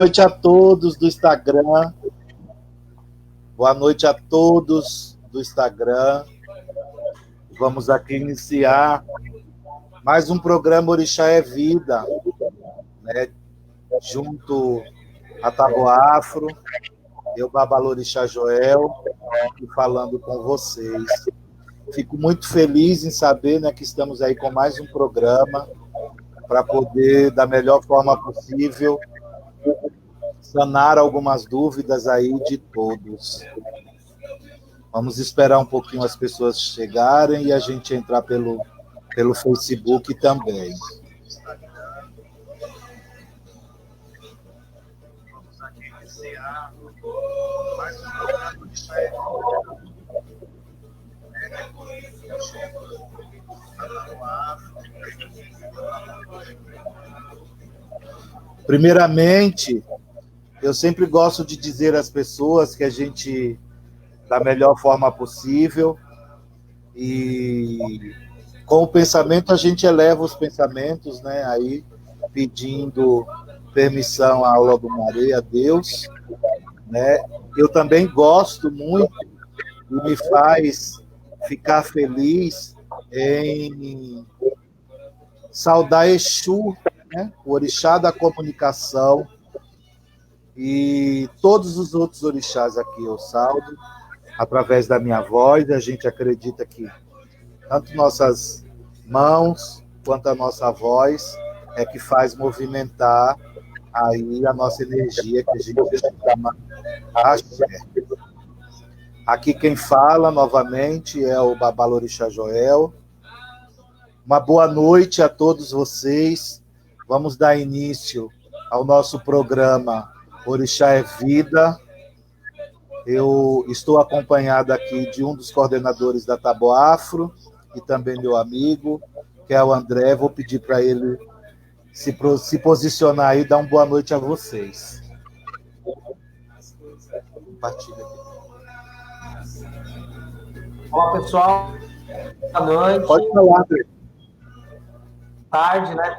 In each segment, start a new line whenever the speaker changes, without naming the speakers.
Noite a todos do Instagram. Boa noite a todos do Instagram. Vamos aqui iniciar mais um programa Orixá é Vida, né? Junto a Tábua Afro, eu, Babalorixá Joel, aqui falando com vocês. Fico muito feliz em saber, né, que estamos aí com mais um programa para poder, da melhor forma possível, sanar algumas dúvidas aí de todos. Vamos esperar um pouquinho as pessoas chegarem e a gente entrar pelo Facebook também. Vamos aqui iniciar mais um programa de fé. Primeiramente, eu sempre gosto de dizer às pessoas que a gente, da melhor forma possível, e com o pensamento a gente eleva os pensamentos, né? Aí pedindo permissão à aula do Maré, a Deus, né? Eu também gosto muito e me faz ficar feliz em saudar Exu, né? O orixá da comunicação, e todos os outros orixás aqui eu saldo através da minha voz. A gente acredita que tanto nossas mãos quanto a nossa voz é que faz movimentar aí a nossa energia, que a gente chama axé. Aqui quem fala novamente é o Babalorixá Joel. Uma boa noite a todos vocês. Vamos dar início ao nosso programa Orixá é Vida. Eu estou acompanhado aqui de um dos coordenadores da Tábua Afro e também meu amigo, que é o André. Vou pedir para ele se posicionar aí e dar uma boa noite a vocês. Compartilha aqui.
Olá, pessoal. Boa noite.
Pode falar, André.
Tarde, né?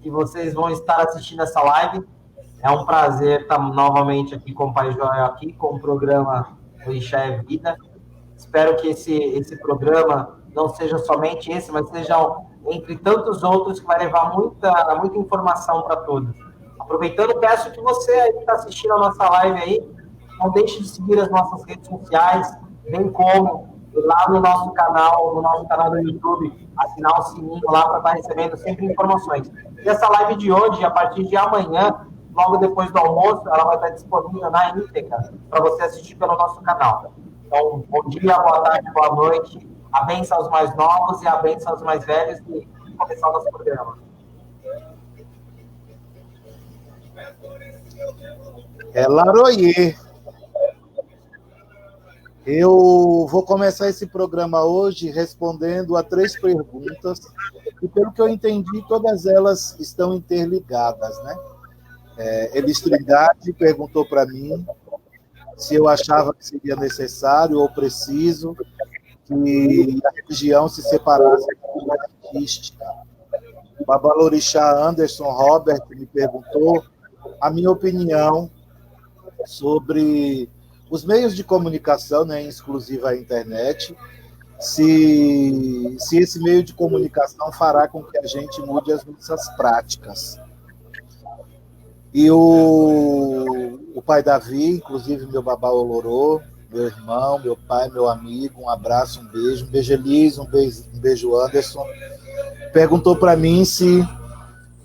Que vocês vão estar assistindo essa live. É um prazer estar novamente aqui com o Pai Joel, aqui com o programa Orixá é Vida. Espero que esse programa não seja somente esse, mas seja entre tantos outros que vai levar muita informação para todos. Aproveitando, peço que você aí que está assistindo a nossa live aí, não deixe de seguir as nossas redes sociais, bem como lá no nosso canal do YouTube, assinar o sininho lá para estar recebendo sempre informações. E essa live de hoje, a partir de amanhã, logo depois do almoço, ela vai estar disponível na íntegra para você assistir pelo nosso canal. Então, bom dia, boa tarde, boa noite. A bênção aos mais novos e a bênção aos mais velhos, e começar o nosso programa.
É Laroyer. Eu vou começar esse programa hoje respondendo a 3 perguntas, e pelo que eu entendi, todas elas estão interligadas, né? Elis Trindade perguntou para mim se eu achava que seria necessário ou preciso que a religião se separasse da artística. Babalorixá Anderson Robert me perguntou a minha opinião sobre os meios de comunicação, né, exclusiva à internet, se esse meio de comunicação fará com que a gente mude as nossas práticas. E o pai Davi, inclusive meu babá Olorô, meu irmão, meu pai, meu amigo, um abraço, um beijo Elis, um beijo Anderson, perguntou para mim se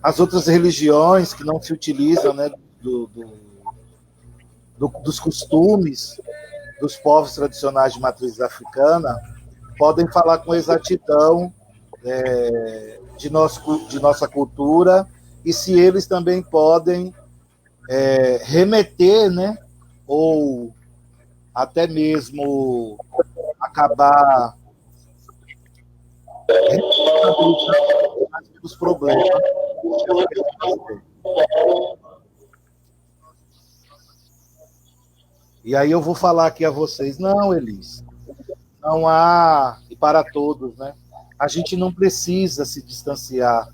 as outras religiões que não se utilizam, né, dos costumes dos povos tradicionais de matriz africana podem falar com exatidão de nossa cultura, e se eles também podem remeter, né, ou até mesmo acabar os problemas. E aí eu vou falar aqui a vocês, não, Elis, não há, e para todos, né? A gente não precisa se distanciar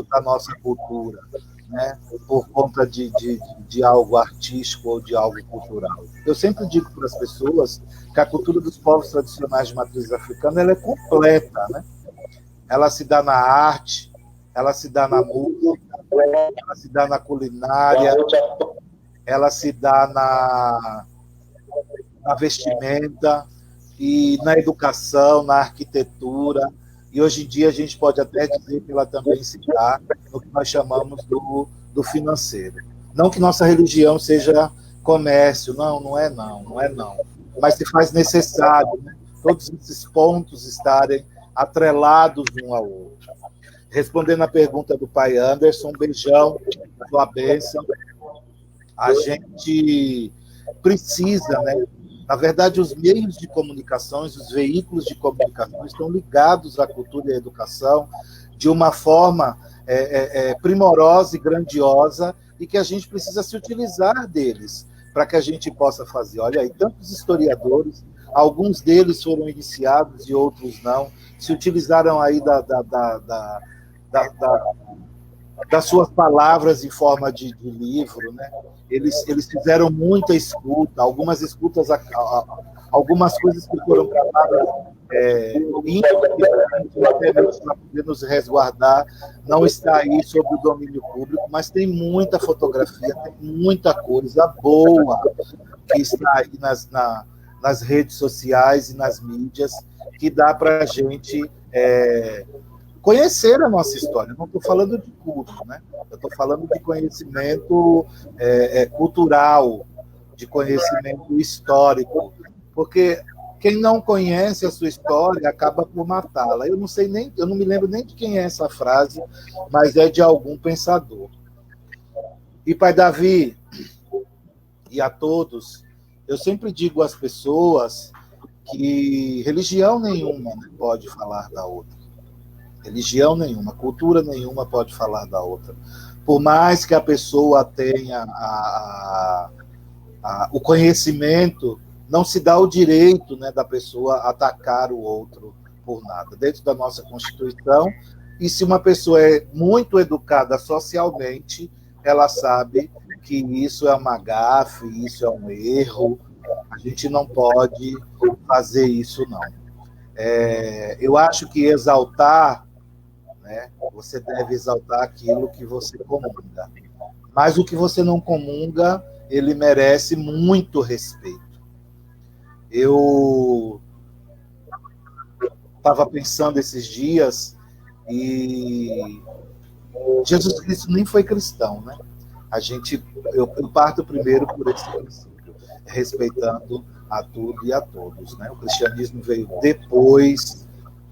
da nossa cultura. né, por conta de algo artístico ou de algo cultural. Eu sempre digo para as pessoas que a cultura dos povos tradicionais de matriz africana ela é completa, né? Ela se dá na arte, ela se dá na música, ela se dá na culinária, ela se dá na vestimenta e na educação, na arquitetura. E hoje em dia a gente pode até dizer que ela também se dá no que nós chamamos do financeiro. Não que nossa religião seja comércio, não é não. Mas se faz necessário, né, todos esses pontos estarem atrelados um ao outro. Respondendo à pergunta do pai Anderson, um beijão, sua bênção. A gente precisa, né? Na verdade, os meios de comunicação, os veículos de comunicação estão ligados à cultura e à educação de uma forma primorosa e grandiosa e que a gente precisa se utilizar deles para que a gente possa fazer. Olha aí, tantos historiadores, alguns deles foram iniciados e outros não, se utilizaram aí das suas palavras em forma de livro, né? Eles fizeram muita escuta, algumas escutas, algumas coisas que foram gravadas até mesmo para poder nos resguardar, não está aí sobre o domínio público, mas tem muita fotografia, tem muita coisa boa que está aí nas redes sociais e nas mídias, que dá para a gente conhecer a nossa história. Não estou falando de culto, né? Eu estou falando de conhecimento cultural, de conhecimento histórico, porque quem não conhece a sua história acaba por matá-la. Eu não me lembro nem de quem é essa frase, mas é de algum pensador. E pai Davi e a todos, eu sempre digo às pessoas que religião nenhuma pode falar da outra. Religião nenhuma, cultura nenhuma pode falar da outra. Por mais que a pessoa tenha o conhecimento, não se dá o direito, né, da pessoa atacar o outro por nada. Dentro da nossa Constituição, e se uma pessoa é muito educada socialmente, ela sabe que isso é uma gafe, isso é um erro, a gente não pode fazer isso, não. Eu acho que exaltar, né, você deve exaltar aquilo que você comunga. Mas o que você não comunga, ele merece muito respeito. Eu estava pensando esses dias e Jesus Cristo nem foi cristão, né? Eu parto primeiro por esse princípio, respeitando a tudo e a todos, né? O cristianismo veio depois,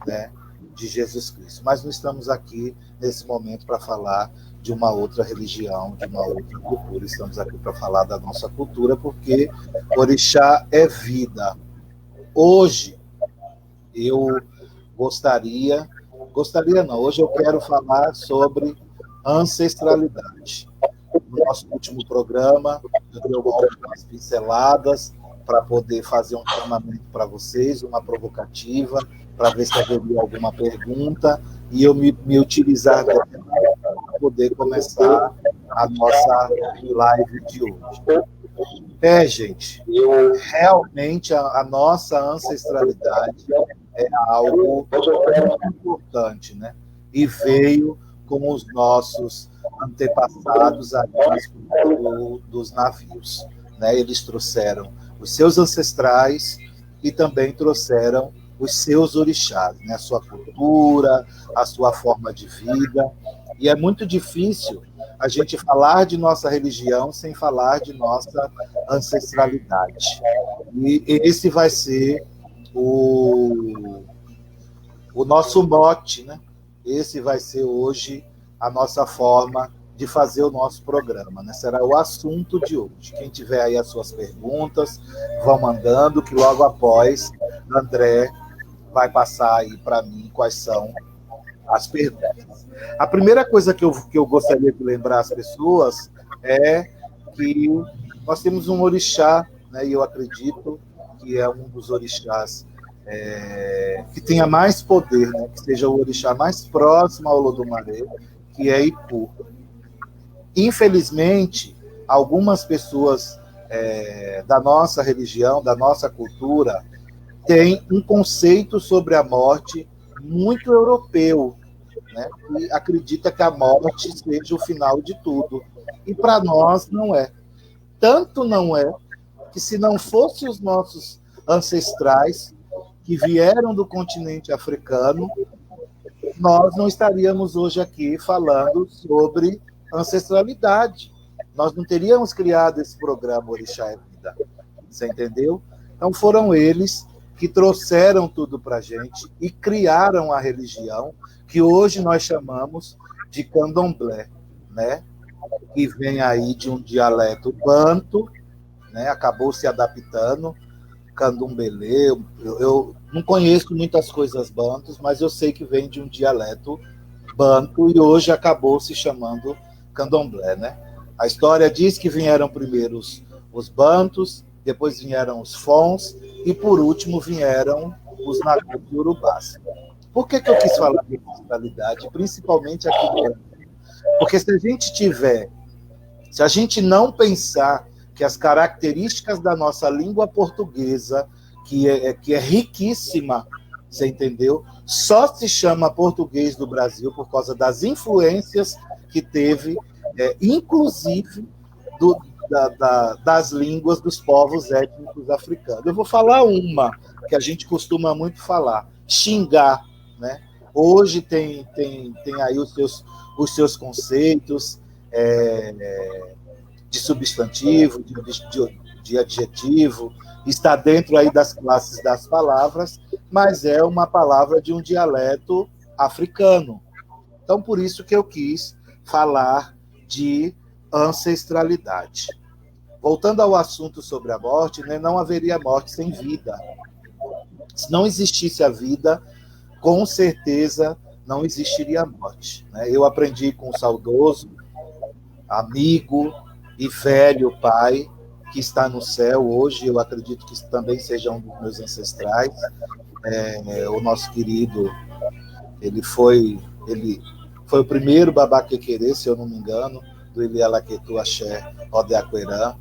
né, de Jesus Cristo. Mas não estamos aqui nesse momento para falar de uma outra religião, de uma outra cultura. Estamos aqui para falar da nossa cultura, porque orixá é vida. Hoje, eu hoje eu quero falar sobre ancestralidade. No nosso último programa, eu dei algumas pinceladas para poder fazer um chamamento para vocês, uma provocativa, para ver se haveria alguma pergunta, e eu me utilizar dela para poder começar a nossa live de hoje. Gente, realmente a nossa ancestralidade é algo muito importante, né? E veio com os nossos antepassados dos navios, né? Eles trouxeram os seus ancestrais e também trouxeram os seus orixás, né? A sua cultura, a sua forma de vida. E é muito difícil a gente falar de nossa religião sem falar de nossa ancestralidade. E esse vai ser o nosso mote, né? Esse vai ser hoje a nossa forma de fazer o nosso programa, né? Será o assunto de hoje. Quem tiver aí as suas perguntas, vão mandando, que logo após André vai passar aí para mim quais são as perguntas. A primeira coisa que eu gostaria de lembrar às pessoas é que nós temos um orixá, né, e eu acredito que é um dos orixás que tenha mais poder, né, que seja o orixá mais próximo ao Olodumare, que é Ipu. Infelizmente, algumas pessoas da nossa religião, da nossa cultura, têm um conceito sobre a morte muito europeu, né? E acredita que a morte seja o final de tudo. E para nós não é. Tanto não é que, se não fossem os nossos ancestrais que vieram do continente africano, nós não estaríamos hoje aqui falando sobre ancestralidade. Nós não teríamos criado esse programa Orixá é Vida. Você entendeu? Então foram eles que trouxeram tudo para a gente e criaram a religião que hoje nós chamamos de candomblé, né? Que vem aí de um dialeto banto, né? Acabou se adaptando, candomblé. Eu não conheço muitas coisas bantos, mas eu sei que vem de um dialeto banto e hoje acabou se chamando candomblé, né? A história diz que vieram primeiro os bantos, depois vieram os fons e, por último, vieram os nagus e urubás. Por que eu quis falar de ancestralidade, principalmente aqui no Brasil? Porque se a gente não pensar que as características da nossa língua portuguesa, que é riquíssima, você entendeu? Só se chama português do Brasil por causa das influências que teve, inclusive das línguas dos povos étnicos africanos. Eu vou falar uma que a gente costuma muito falar, xingar, né? Hoje tem aí os seus conceitos de substantivo, de adjetivo, está dentro aí das classes das palavras, mas é uma palavra de um dialeto africano. Então, por isso que eu quis falar de ancestralidade. Voltando ao assunto sobre a morte, né, não haveria morte sem vida. Se não existisse a vida, com certeza não existiria a morte, né? Eu aprendi com o saudoso amigo e velho pai, que está no céu hoje, eu acredito que também seja um dos meus ancestrais, o nosso querido, ele foi o primeiro babá quequerê, se eu não me engano, do Ilialaquetu Axé Odeaquerã,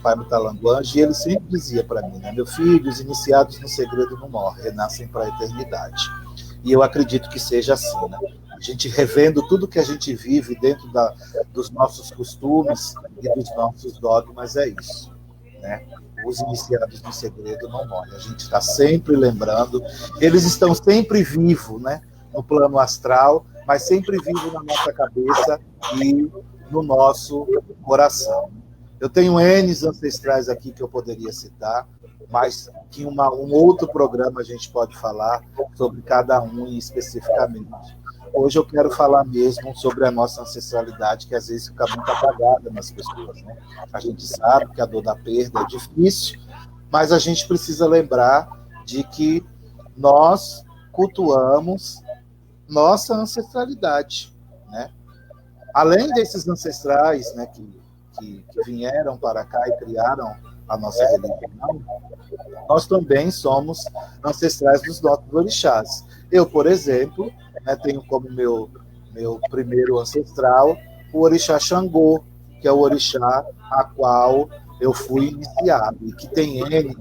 pai Mutalanguange, e ele sempre dizia para mim, né, meu filho, os iniciados no segredo não morrem, renascem para a eternidade. E eu acredito que seja assim, né? A gente revendo tudo que a gente vive dentro dos nossos costumes e dos nossos dogmas, é isso, né? Os iniciados no segredo não morrem. A gente está sempre lembrando, eles estão sempre vivos, né? No plano astral, mas sempre vivos na nossa cabeça e no nosso coração. Eu tenho N ancestrais aqui que eu poderia citar, mas que um outro programa a gente pode falar sobre cada um especificamente. Hoje eu quero falar mesmo sobre a nossa ancestralidade, que às vezes fica muito apagada nas pessoas, né? A gente sabe que a dor da perda é difícil, mas a gente precisa lembrar de que nós cultuamos nossa ancestralidade, né? Além desses ancestrais, né, que vieram para cá e criaram a nossa religião, nós também somos ancestrais dos nossos orixás. Eu, por exemplo, né, tenho como meu primeiro ancestral o orixá Xangô, que é o orixá a qual eu fui iniciado, e que tem N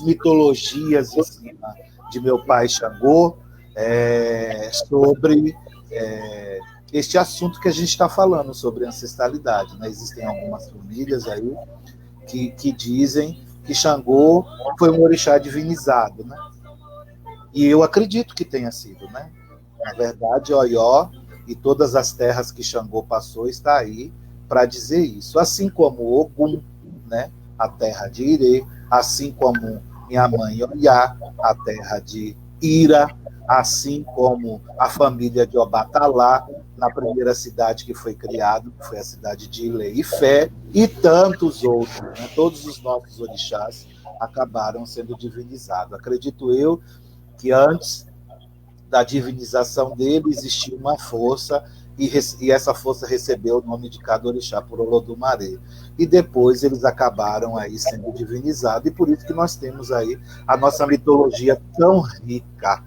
mitologias em cima de meu pai Xangô, sobre este assunto que a gente está falando, sobre ancestralidade, né? Existem algumas famílias aí que dizem que Xangô foi um orixá divinizado, né? E eu acredito que tenha sido, né? Na verdade, Oió e todas as terras que Xangô passou está aí para dizer isso. Assim como Ogum, né? A terra de Irê, assim como minha mãe Oiá, a terra de Ira, assim como a família de Obatalá, na primeira cidade que foi criada, que foi a cidade de Ilê e Fé, e tantos outros, né? Todos os nossos orixás acabaram sendo divinizados. Acredito eu que antes da divinização dele existia uma força, e essa força recebeu o nome de cada orixá por Olodumaré. E depois eles acabaram aí sendo divinizados, e por isso que nós temos aí a nossa mitologia tão rica.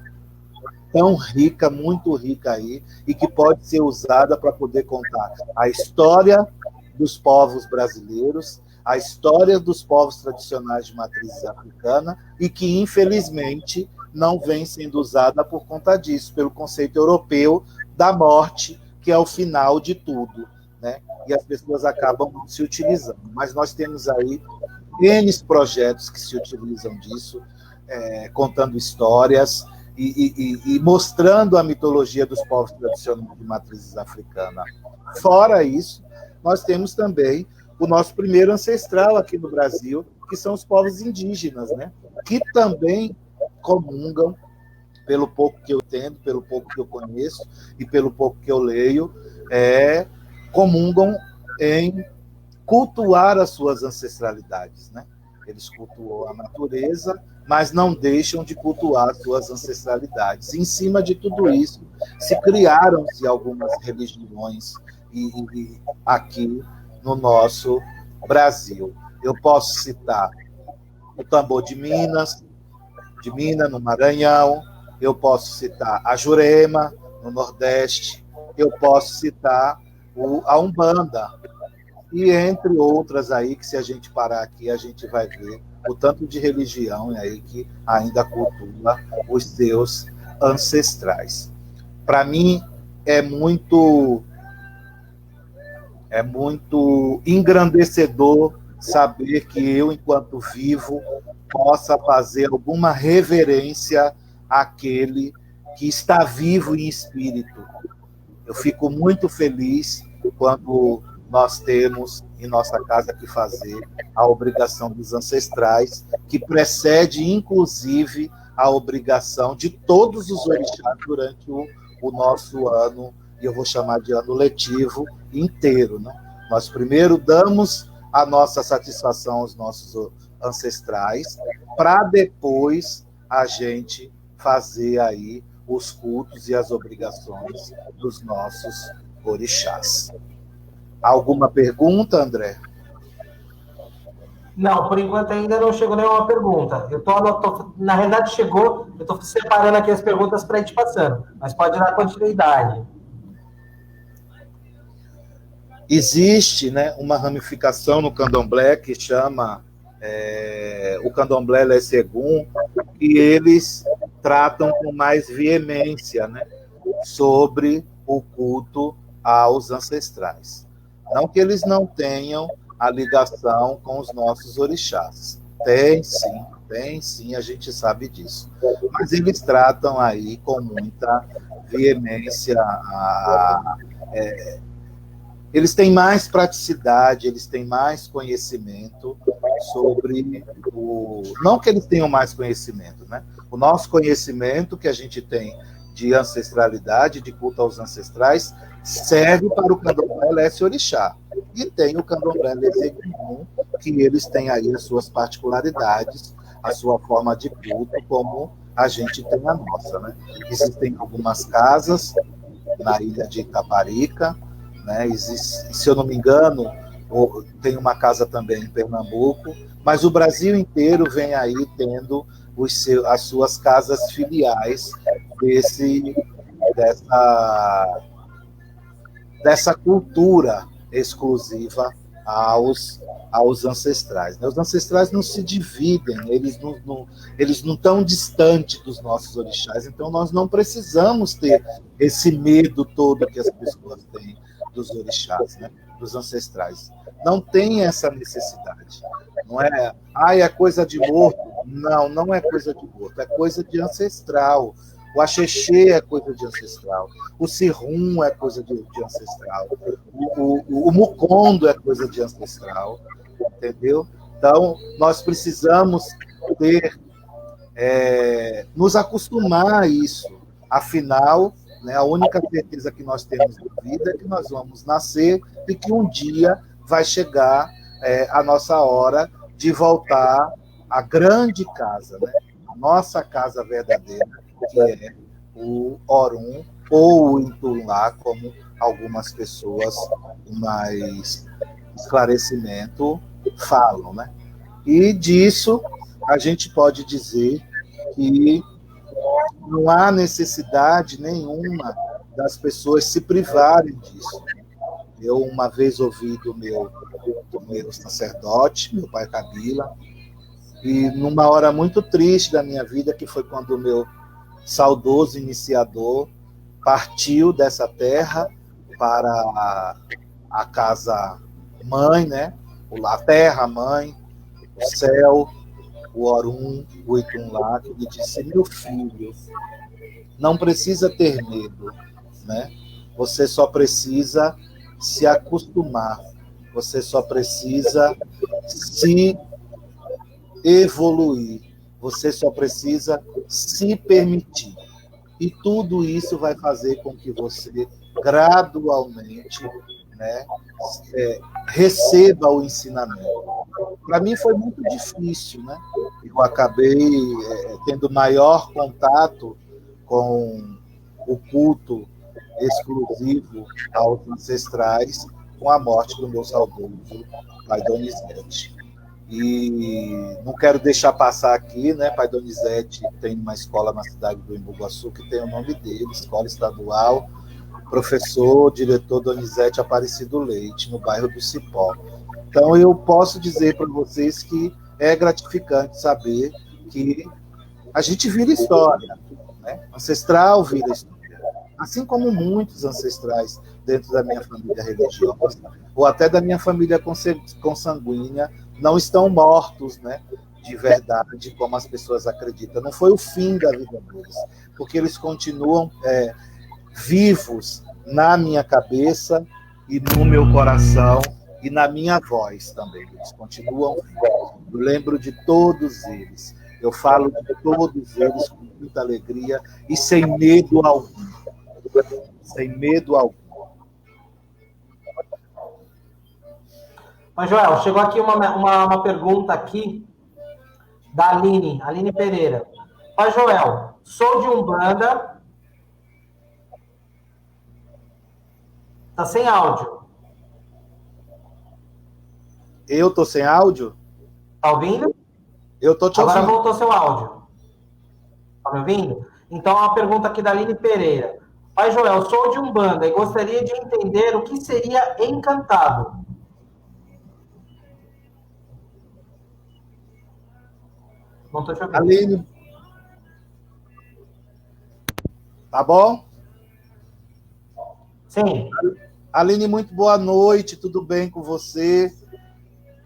tão rica, muito rica aí, e que pode ser usada para poder contar a história dos povos brasileiros, a história dos povos tradicionais de matriz africana, e que, infelizmente, não vem sendo usada por conta disso, pelo conceito europeu da morte, que é o final de tudo, né? E as pessoas acabam não se utilizando. Mas nós temos aí N projetos que se utilizam disso, contando histórias e mostrando a mitologia dos povos tradicionais de matrizes africana. Fora isso, nós temos também o nosso primeiro ancestral aqui no Brasil, que são os povos indígenas, né? Que também comungam, pelo pouco que eu entendo, pelo pouco que eu conheço e pelo pouco que eu leio, comungam em cultuar as suas ancestralidades, né? Eles cultuam a natureza, mas não deixam de cultuar as suas ancestralidades. Em cima de tudo isso, se criaram-se algumas religiões aqui no nosso Brasil. Eu posso citar o tambor de Minas, no Maranhão, eu posso citar a Jurema, no Nordeste, eu posso citar a Umbanda, e entre outras aí, que se a gente parar aqui, a gente vai ver o tanto de religião aí que ainda cultua os seus ancestrais. Para mim, é muito engrandecedor saber que eu, enquanto vivo, possa fazer alguma reverência àquele que está vivo em espírito. Eu fico muito feliz quando nós temos em nossa casa que fazer a obrigação dos ancestrais, que precede, inclusive, a obrigação de todos os orixás durante o nosso ano, e eu vou chamar de ano letivo inteiro, né? Nós primeiro damos a nossa satisfação aos nossos ancestrais, para depois a gente fazer aí os cultos e as obrigações dos nossos orixás. Alguma pergunta, André?
Não, por enquanto ainda não chegou nenhuma pergunta. Na realidade chegou, eu estou separando aqui as perguntas para a gente passando, mas pode dar continuidade.
Existe, né, uma ramificação no candomblé que chama o candomblé Lessegum, que eles tratam com mais veemência, né, sobre o culto aos ancestrais. Não que eles não tenham a ligação com os nossos orixás. Tem sim, a gente sabe disso. Mas eles tratam aí com muita veemência. Eles têm mais praticidade, eles têm mais conhecimento sobre Não que eles tenham mais conhecimento, né? O nosso conhecimento que a gente tem de ancestralidade, de culto aos ancestrais, serve para o candomblé Lesse Orixá. E tem o candomblé Lessegum, que eles têm aí as suas particularidades, a sua forma de culto, como a gente tem a nossa, né? Existem algumas casas na ilha de Itaparica, né? Se eu não me engano, tem uma casa também em Pernambuco, mas o Brasil inteiro vem aí tendo as suas casas filiais dessa cultura exclusiva aos ancestrais. Os ancestrais não se dividem, eles não estão distantes dos nossos orixás, então nós não precisamos ter esse medo todo que as pessoas têm dos orixás, né? Dos ancestrais. Não tem essa necessidade. Não é coisa de morto. Não, não é coisa de morto, é coisa de ancestral. O axexê é coisa de ancestral. O cirum é coisa de ancestral. O mucondo é coisa de ancestral. Entendeu? Então, nós precisamos nos acostumar a isso. Afinal, né, a única certeza que nós temos na vida é que nós vamos nascer e que um dia vai chegar a nossa hora de voltar à grande casa, né? A nossa casa verdadeira, que é o Orum ou o Intulá, como algumas pessoas com mais esclarecimento falam, né? E disso a gente pode dizer que não há necessidade nenhuma das pessoas se privarem disso. Eu uma vez ouvi do meu sacerdote, meu pai Kabila, e numa hora muito triste da minha vida, que foi quando o meu saudoso iniciador partiu dessa terra para a casa mãe, né? A terra mãe, o céu, o Orum, o Itunlá, que ele disse: meu filho, não precisa ter medo, né? Você só precisa se acostumar, você só precisa se evoluir, você só precisa se permitir. E tudo isso vai fazer com que você gradualmente, né, receba o ensinamento. Para mim foi muito difícil, né? Eu acabei tendo maior contato com o culto exclusivo aos ancestrais com a morte do meu saudoso pai Donizete. E não quero deixar passar aqui, né? Pai Donizete tem uma escola na cidade do Embu-Guaçu que tem o nome dele, Escola Estadual Professor, Diretor Donizete Aparecido Leite, no bairro do Cipó. Então, eu posso dizer para vocês que é gratificante saber que a gente vira história, né? Ancestral vira história. Assim como muitos ancestrais dentro da minha família religiosa, ou até da minha família consanguínea, não estão mortos, né, de verdade, como as pessoas acreditam. Não foi o fim da vida deles, porque eles continuam vivos na minha cabeça e no meu coração e na minha voz também. Eles continuam vivos. Eu lembro de todos eles. Eu falo de todos eles com muita alegria e sem medo algum. Sem medo algum.
Mas, Joel, chegou aqui uma pergunta aqui da Aline Pereira. Pai Joel, sou de Umbanda. Tá sem áudio.
Eu tô sem áudio?
Tá ouvindo?
Eu tô te ouvindo.
Agora voltou seu áudio. Tá me ouvindo? Então, uma pergunta aqui da Aline Pereira. Pai Joel, sou de Umbanda e gostaria de entender o que seria encantado. Não tô te ouvindo.
Aline. Tá bom?
Sim.
Aline, muito boa noite, tudo bem com você?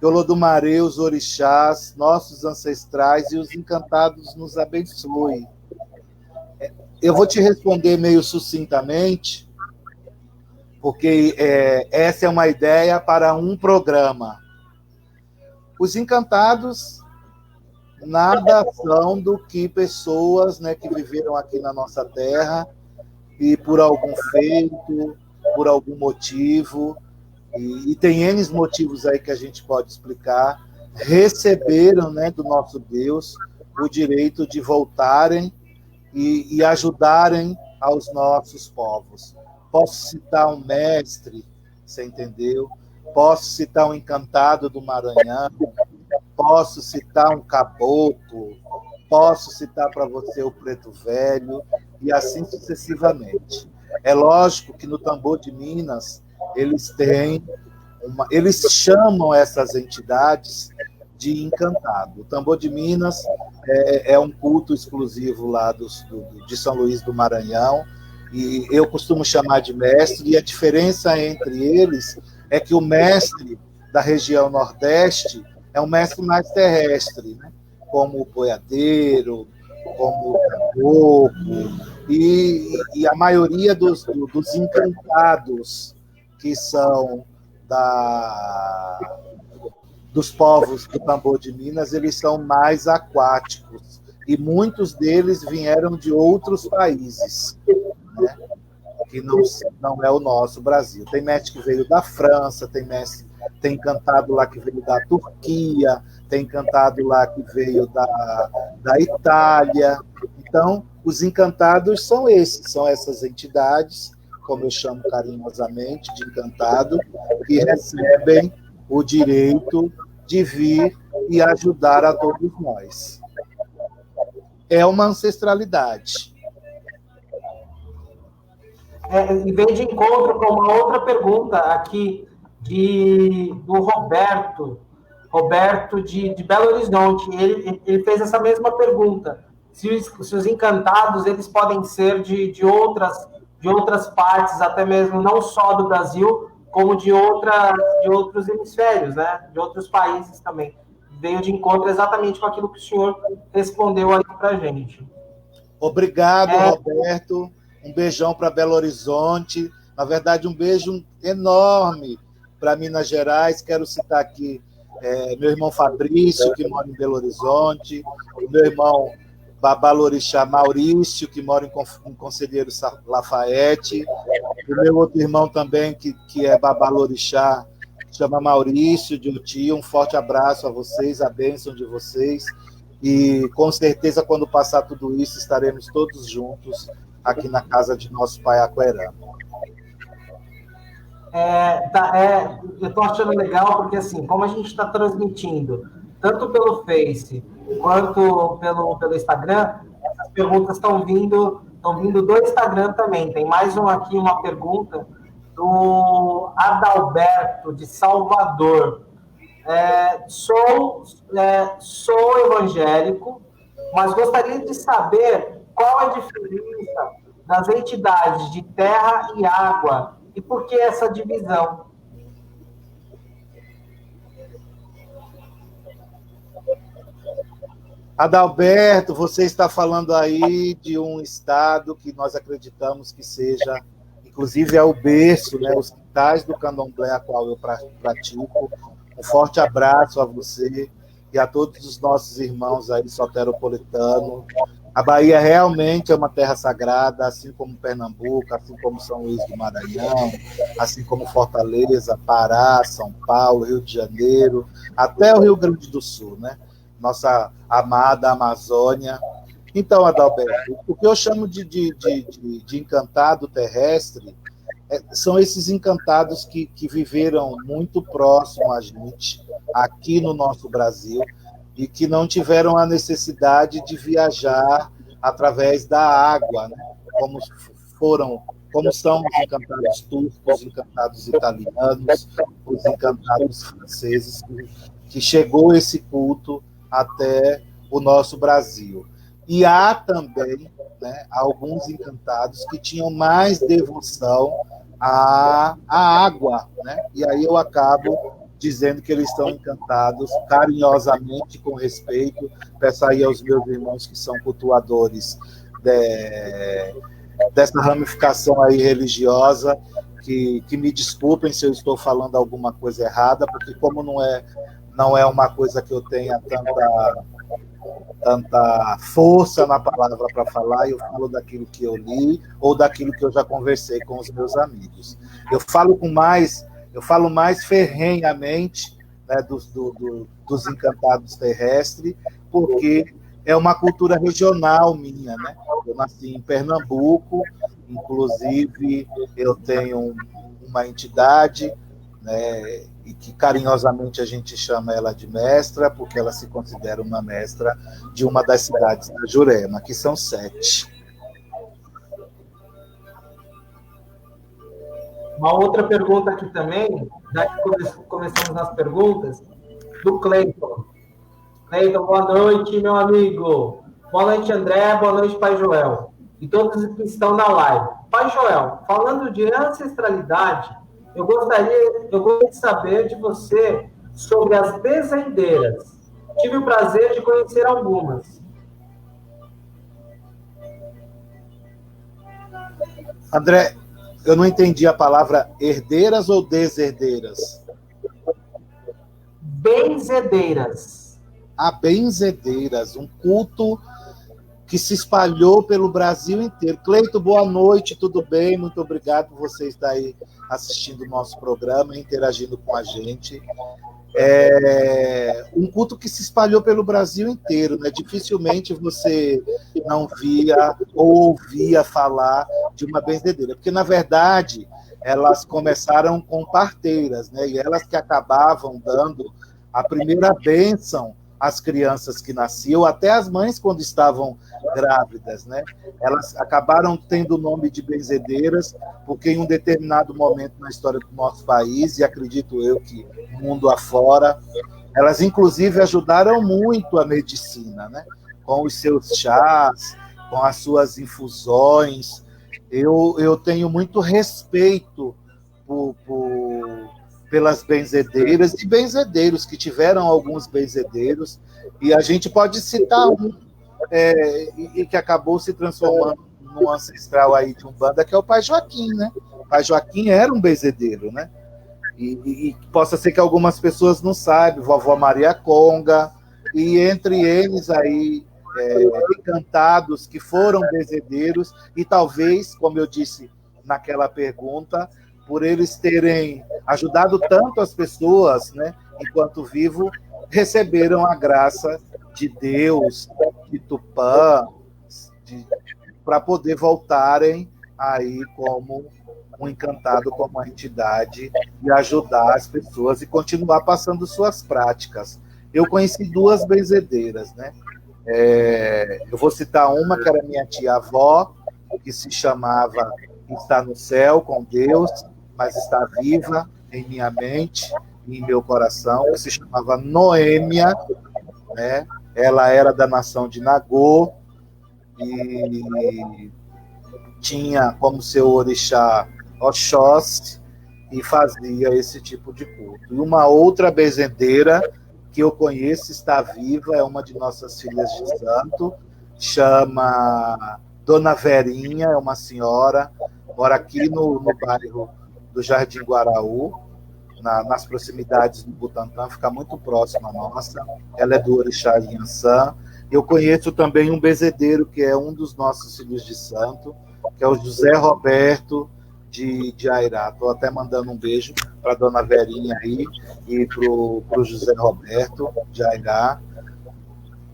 Que Olodumare, os orixás, nossos ancestrais e os encantados nos abençoe. Eu vou te responder meio sucintamente, porque essa é uma ideia para um programa. Os encantados nada são do que pessoas, né, que viveram aqui na nossa terra e por algum feito, por algum motivo, e tem N motivos aí que a gente pode explicar, receberam, né, do nosso Deus o direito de voltarem e ajudarem aos nossos povos. Posso citar um mestre, você entendeu? Posso citar um encantado do Maranhão, posso citar um caboclo, posso citar para você o Preto Velho, e assim sucessivamente. É lógico que no Tambor de Minas, eles chamam essas entidades de encantado. O Tambor de Minas é um culto exclusivo lá de São Luís do Maranhão, e eu costumo chamar de mestre, e a diferença entre eles é que o mestre da região Nordeste é um mestre mais terrestre, né? Como o boiadeiro, como o caboclo, e a maioria dos encantados que são dos povos do Tambor de Minas, eles são mais aquáticos, e muitos deles vieram de outros países, né? Que não é o nosso Brasil. Tem mestre que veio da França, tem encantado lá que veio da Turquia, tem encantado lá que veio da Itália. Então, os encantados são essas entidades, como eu chamo carinhosamente de encantado, que recebem o direito de vir e ajudar a todos nós. É uma ancestralidade.
e vem de encontro com uma outra pergunta aqui do Roberto de Belo Horizonte. Ele fez essa mesma pergunta. Se os encantados eles podem ser de outras partes, até mesmo não só do Brasil, como de outros hemisférios, né? De outros países também. Veio de encontro exatamente com aquilo que o senhor respondeu aí para a gente.
Obrigado, Roberto. Um beijão para Belo Horizonte. Na verdade, um beijo enorme para Minas Gerais. Quero citar aqui meu irmão Fabrício, que mora em Belo Horizonte, o meu irmão Babalorixá Maurício, que mora em Conselheiro Lafayette, o meu outro irmão também, que é Babalorixá, chama Maurício de Uti. Um forte abraço a vocês, a bênção de vocês, e com certeza, quando passar tudo isso, estaremos todos juntos aqui na casa de nosso pai Aquerama.
Eu estou achando legal, porque assim, como a gente está transmitindo, tanto pelo Face quanto pelo Instagram, essas perguntas estão vindo do Instagram também. Tem mais aqui, uma pergunta do Adalberto, de Salvador. Sou evangélico, mas gostaria de saber qual a diferença das entidades de terra e água e por que essa divisão.
Adalberto, você está falando aí de um estado que nós acreditamos que seja, inclusive é o berço, né, os quintais do candomblé a qual eu pratico. Um forte abraço a você e a todos os nossos irmãos aí soteropolitanos. A Bahia realmente é uma terra sagrada, assim como Pernambuco, assim como São Luís do Maranhão, assim como Fortaleza, Pará, São Paulo, Rio de Janeiro, até o Rio Grande do Sul, né? Nossa amada Amazônia. Então, Adalberto, o que eu chamo de encantado terrestre são esses encantados que viveram muito próximo a gente, aqui no nosso Brasil, e que não tiveram a necessidade de viajar através da água, né? Como são os encantados turcos, os encantados italianos, os encantados franceses, que chegou esse culto até o nosso Brasil. E há também, né, alguns encantados que tinham mais devoção à água, né? E aí eu acabo dizendo que eles estão encantados, carinhosamente, com respeito. Peço aí aos meus irmãos que são cultuadores dessa ramificação aí religiosa, que me desculpem se eu estou falando alguma coisa errada, porque como não é uma coisa que eu tenha tanta força na palavra para falar, eu falo daquilo que eu li ou daquilo que eu já conversei com os meus amigos. Eu falo mais ferrenhamente, né, dos encantados terrestres, porque é uma cultura regional minha, né? Eu nasci em Pernambuco, inclusive eu tenho uma entidade, né, e que carinhosamente a gente chama ela de mestra, porque ela se considera uma mestra de uma das cidades da Jurema, que são 7.
Uma outra pergunta aqui também, já que começamos as perguntas, do Cleiton. Cleiton, boa noite, meu amigo. Boa noite, André. Boa noite, Pai Joel. E todos que estão na live. Pai Joel, falando de ancestralidade, eu gostaria de saber de você sobre as bezendeiras. Tive o prazer de conhecer algumas.
André, eu não entendi a palavra herdeiras ou deserdeiras?
Benzedeiras.
Benzedeiras, um culto que se espalhou pelo Brasil inteiro. Cleito, boa noite, tudo bem? Muito obrigado por você estar aí assistindo o nosso programa, interagindo com a gente. Um culto que se espalhou pelo Brasil inteiro, né? Dificilmente você não via ou ouvia falar de uma benzedeira, porque, na verdade, elas começaram com parteiras, né? E elas que acabavam dando a primeira bênção as crianças que nasciam, até as mães quando estavam grávidas, né? Elas acabaram tendo o nome de benzedeiras, porque em um determinado momento na história do nosso país, e acredito eu que mundo afora, elas inclusive ajudaram muito a medicina, né? Com os seus chás, com as suas infusões. Eu tenho muito respeito pelas benzedeiras e benzedeiros, que tiveram alguns benzedeiros, e a gente pode citar um, e que acabou se transformando num ancestral aí de Umbanda, que é o Pai Joaquim, né? O Pai Joaquim era um benzedeiro, né? E possa ser que algumas pessoas não saibam, vovó Maria Conga, e entre eles aí, encantados que foram benzedeiros, e talvez, como eu disse naquela pergunta, por eles terem ajudado tanto as pessoas, né, enquanto vivo, receberam a graça de Deus, de Tupã, para poder voltarem aí como um encantado, como uma entidade, e ajudar as pessoas e continuar passando suas práticas. Eu conheci 2 benzedeiras, né? Eu vou citar uma, que era minha tia-avó, que se chamava Está no Céu com Deus, mas está viva em minha mente e em meu coração, que se chamava Noêmia, né? Ela era da nação de Nagô e tinha como seu orixá Oxóssi, e fazia esse tipo de culto. E uma outra benzedeira que eu conheço, está viva, é uma de nossas filhas de santo, chama Dona Verinha, é uma senhora, mora aqui no bairro do Jardim Guaraú, nas proximidades do Butantã, fica muito próxima a nossa. Ela é do orixá Inhansã. Eu conheço também um benzedeiro, que é um dos nossos filhos de santo, que é o José Roberto de Airá. Estou até mandando um beijo para a Dona Verinha aí e para o José Roberto de Airá.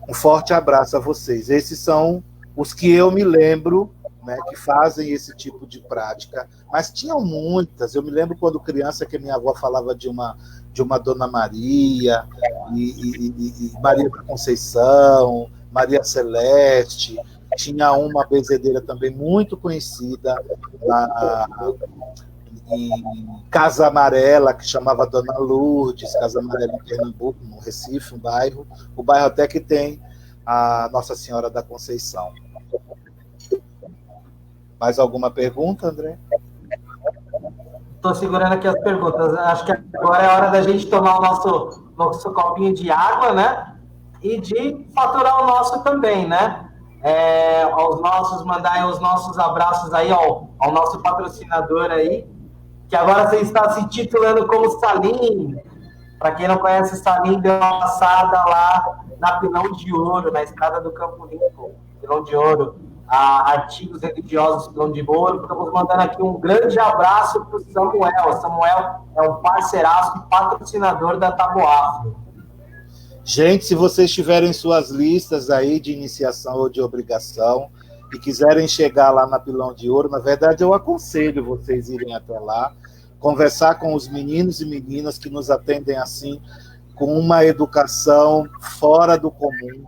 Um forte abraço a vocês. Esses são os que eu me lembro, né, que fazem esse tipo de prática, mas tinham muitas. Eu me lembro quando criança que minha avó falava de uma Dona Maria, e Maria da Conceição, Maria Celeste. Tinha uma benzedeira também muito conhecida em Casa Amarela, que chamava Dona Lourdes, Casa Amarela em Pernambuco, no Recife, um bairro. O bairro até que tem a Nossa Senhora da Conceição. Mais alguma pergunta, André?
Estou segurando aqui as perguntas. Acho que agora é hora da gente tomar o nosso copinho de água, né? E de faturar o nosso também, né? Mandar os nossos abraços aí ao nosso patrocinador aí, que agora você está se titulando como Salim. Para quem não conhece, Salim deu uma passada lá na Pilão de Ouro, na estrada do Campo Limpo, Pilão de Ouro, artigos religiosos Pilão de Ouro. Estamos mandando aqui um grande abraço para o Samuel. Samuel é um parceiraço e patrocinador da Taboafro.
Gente, se vocês tiverem suas listas aí de iniciação ou de obrigação e quiserem chegar lá na Pilão de Ouro, na verdade eu aconselho vocês irem até lá, conversar com os meninos e meninas que nos atendem assim, com uma educação fora do comum.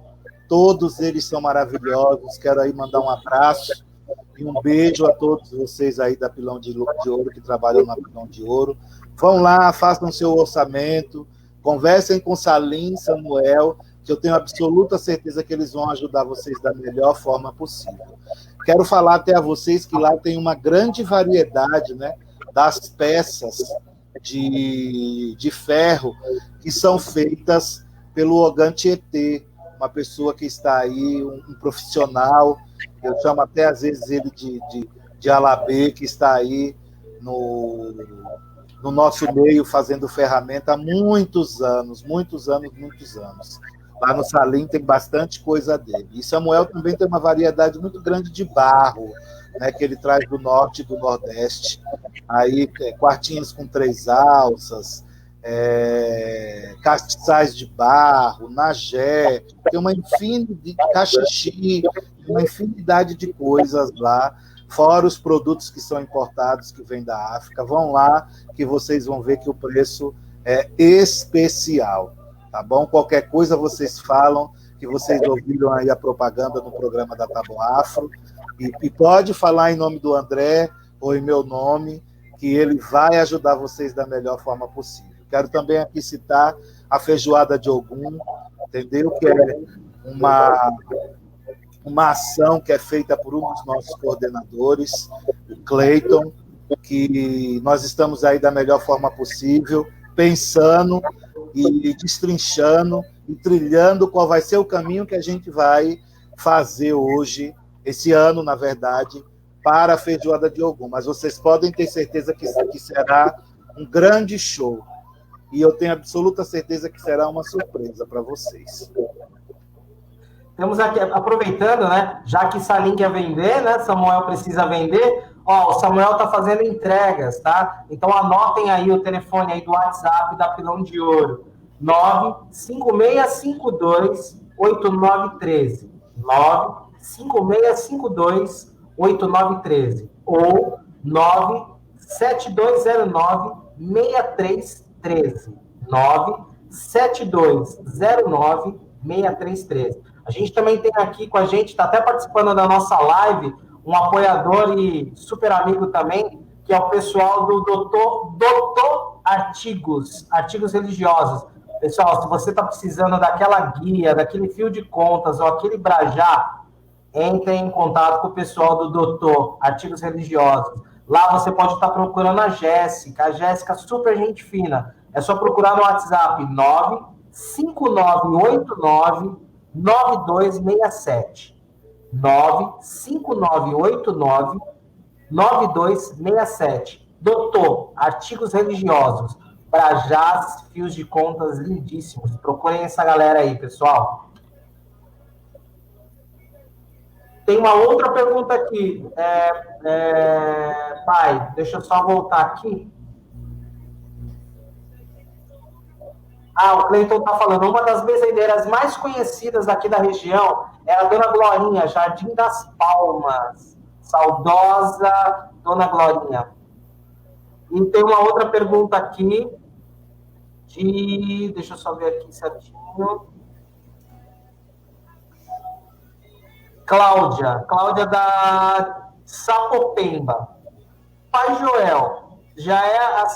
Todos eles são maravilhosos. Quero aí mandar um abraço e um beijo a todos vocês aí da Pilão de Ouro, que trabalham na Pilão de Ouro. Vão lá, façam seu orçamento, conversem com Salim, Samuel, que eu tenho absoluta certeza que eles vão ajudar vocês da melhor forma possível. Quero falar até a vocês que lá tem uma grande variedade, né, das peças de ferro que são feitas pelo Ogan Tietê, uma pessoa que está aí, um profissional, eu chamo até às vezes ele de Alabê, que está aí no nosso meio fazendo ferramenta há muitos anos. Lá no Salim tem bastante coisa dele. E Samuel também tem uma variedade muito grande de barro, né, que ele traz do norte e do nordeste. Aí, quartinhas com 3 alças, castiçais de barro, nagé, tem uma infinidade de caxixi, uma infinidade de coisas lá, fora os produtos que são importados, que vêm da África. Vão lá, que vocês vão ver que o preço é especial. tá bom? Qualquer coisa vocês falam, que vocês ouviram aí a propaganda no programa da Tábua Afro, e pode falar em nome do André ou em meu nome, que ele vai ajudar vocês da melhor forma possível. Quero também aqui citar a feijoada de Ogum, entendeu? Que é uma ação que é feita por um dos nossos coordenadores, o Cleiton, que nós estamos aí da melhor forma possível, pensando e destrinchando e trilhando qual vai ser o caminho que a gente vai fazer hoje, esse ano, na verdade, para a feijoada de Ogum. Mas vocês podem ter certeza que será um grande show. E eu tenho absoluta certeza que será uma surpresa para vocês.
Temos aqui, aproveitando, né? Já que Salim quer vender, né? Samuel precisa vender. Ó, o Samuel tá fazendo entregas, tá? Então anotem aí o telefone aí do WhatsApp da Pilão de Ouro. 95652-8913. 95652-8913. Ou 97209-6313. 97209-6313. A gente também tem aqui com a gente, está até participando da nossa live, um apoiador e super amigo também, que é o pessoal do Doutor Artigos Religiosos. Pessoal, se você está precisando daquela guia, daquele fio de contas ou aquele brajá, entre em contato com o pessoal do Doutor Artigos Religiosos. Lá você pode estar procurando a Jéssica super gente fina. É só procurar no WhatsApp 95989-9267. 95989-9267. Doutor, artigos religiosos, brajás, fios de contas lindíssimos. Procurem essa galera aí, pessoal. Tem uma outra pergunta aqui. Pai, deixa eu só voltar aqui. O Cleiton está falando, uma das benzedeiras mais conhecidas aqui da região é a Dona Glorinha, Jardim das Palmas. Saudosa Dona Glorinha. E tem uma outra pergunta aqui deixa eu só ver aqui certinho. Cláudia da Sapopemba. Pai Joel, já é a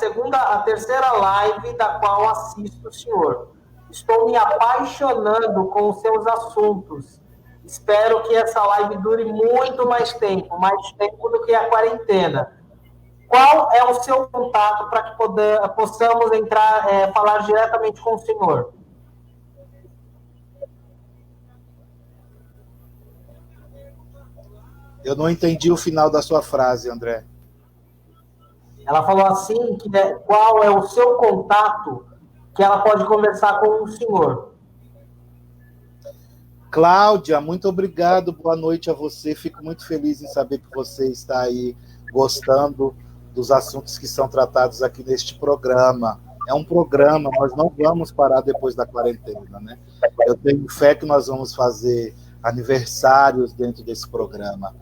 terceira live da qual assisto o senhor. Estou me apaixonando com os seus assuntos. Espero que essa live dure muito mais tempo do que a quarentena. Qual é o seu contato para que possamos entrar, falar diretamente com o senhor?
Eu não entendi o final da sua frase, André.
Ela falou assim, qual é o seu contato que ela pode conversar com o senhor?
Cláudia, muito obrigado, boa noite a você. Fico muito feliz em saber que você está aí gostando dos assuntos que são tratados aqui neste programa. É um programa, nós não vamos parar depois da quarentena, né? Eu tenho fé que nós vamos fazer aniversários dentro desse programa.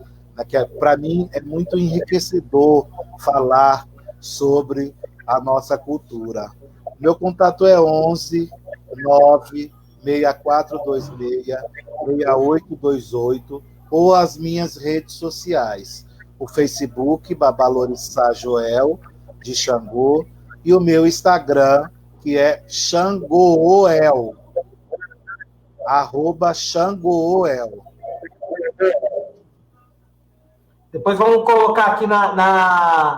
Para mim, é muito enriquecedor falar sobre a nossa cultura. Meu contato é 11 96426-6828 ou as minhas redes sociais. O Facebook, Babalorissá Joel, de Xangô, e o meu Instagram, que é Xangooel, @Xangooel.
Depois vamos colocar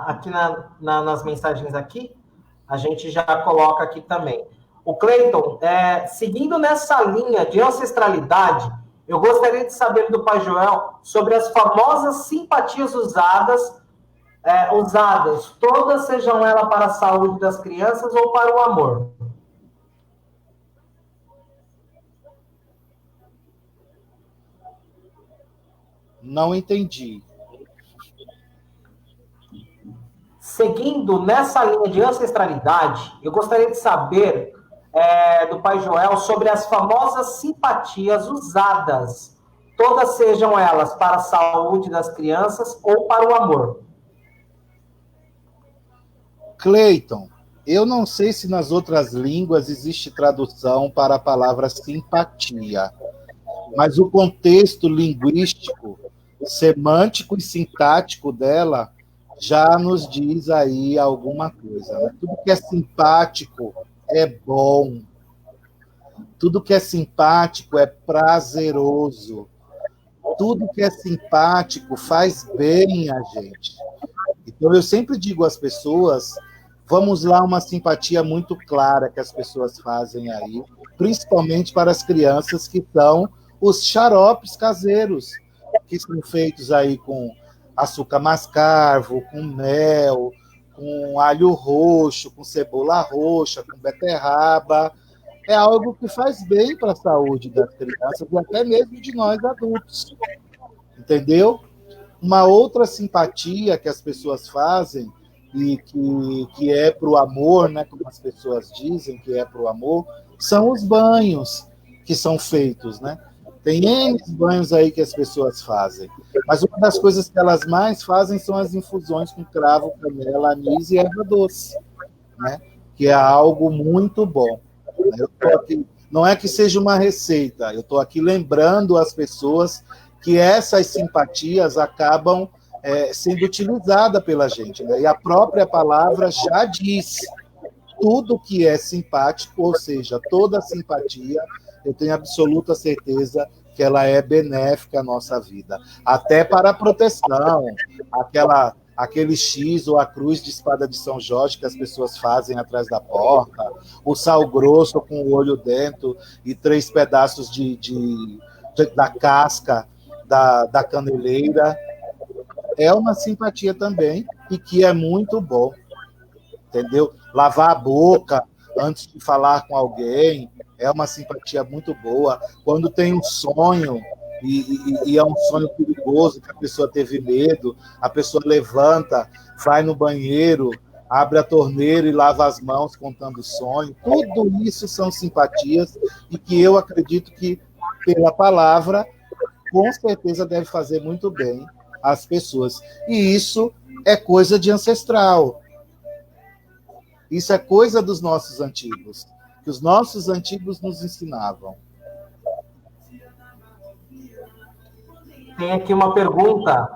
aqui nas mensagens aqui, a gente já coloca aqui também. O Cleiton, seguindo nessa linha de ancestralidade, eu gostaria de saber do Pai Joel sobre as famosas simpatias usadas, todas sejam elas para a saúde das crianças ou para o amor.
Não entendi.
Seguindo nessa linha de ancestralidade, eu gostaria de saber do Pai Joel sobre as famosas simpatias usadas, todas sejam elas para a saúde das crianças ou para o amor.
Cleiton, Eu não sei se nas outras línguas existe tradução para a palavra simpatia, mas o contexto linguístico, semântico e sintático dela já nos diz aí alguma coisa, né? Tudo que é simpático é bom, tudo que é simpático é prazeroso, tudo que é simpático faz bem a gente. Então, eu sempre digo às pessoas, vamos lá, uma simpatia muito clara que as pessoas fazem aí, principalmente para as crianças, que são os xaropes caseiros, que são feitos aí com açúcar mascavo, com mel, com alho roxo, com cebola roxa, com beterraba. É algo que faz bem para a saúde das crianças e até mesmo de nós adultos. Entendeu? Uma outra simpatia que as pessoas fazem e que é para o amor, né, como as pessoas dizem que é para o amor, são os banhos que são feitos, né? Tem N banhos aí que as pessoas fazem, mas uma das coisas que elas mais fazem são as infusões com cravo, canela, anis e erva doce, né? Que é algo muito bom. Eu tô aqui, não é que seja uma receita, eu estou aqui lembrando as pessoas que essas simpatias acabam sendo utilizadas pela gente, né? E a própria palavra já diz tudo que é simpático, ou seja, toda simpatia, eu tenho absoluta certeza que ela é benéfica à nossa vida, até para a proteção, aquele X ou a cruz de espada de São Jorge que as pessoas fazem atrás da porta, o sal grosso com o olho dentro e 3 pedaços da casca da caneleira, é uma simpatia também e que é muito bom, entendeu? Lavar a boca antes de falar com alguém é uma simpatia muito boa. Quando tem um sonho e é um sonho perigoso, que a pessoa teve medo, a pessoa levanta, vai no banheiro, abre a torneira e lava as mãos contando o sonho. Tudo isso são simpatias e que eu acredito que, pela palavra, com certeza deve fazer muito bem às pessoas. E isso é coisa de ancestral. Isso é coisa dos nossos antigos, que os nossos antigos nos ensinavam.
Tem aqui uma pergunta,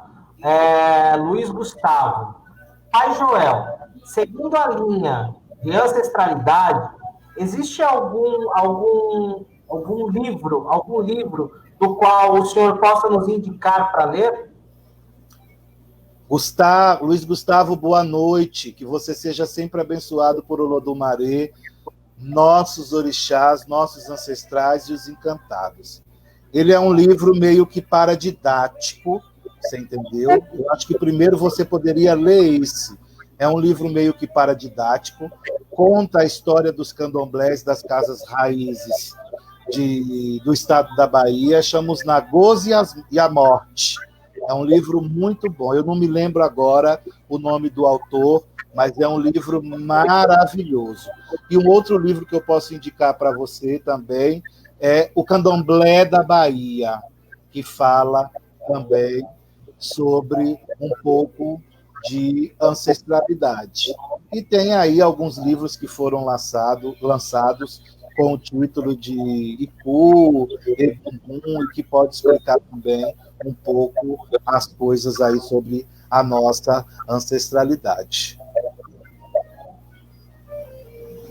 Luiz Gustavo. Pai Joel, seguindo a linha de ancestralidade, existe algum livro do qual o senhor possa nos indicar para ler?
Luiz Gustavo, boa noite. Que você seja sempre abençoado por Olodumaré, nossos orixás, nossos ancestrais e os encantados. Ele é um livro meio que paradidático, você entendeu? Eu acho que primeiro você poderia ler esse. É um livro meio que paradidático, conta a história dos candomblés, das casas raízes do estado da Bahia, chama Os Nagôs e a Morte. É um livro muito bom. Eu não me lembro agora o nome do autor, mas é um livro maravilhoso. E um outro livro que eu posso indicar para você também é O Candomblé da Bahia, que fala também sobre um pouco de ancestralidade. E tem aí alguns livros que foram lançados com o título de Iku, Egungun, e que pode explicar também um pouco as coisas aí sobre a nossa ancestralidade.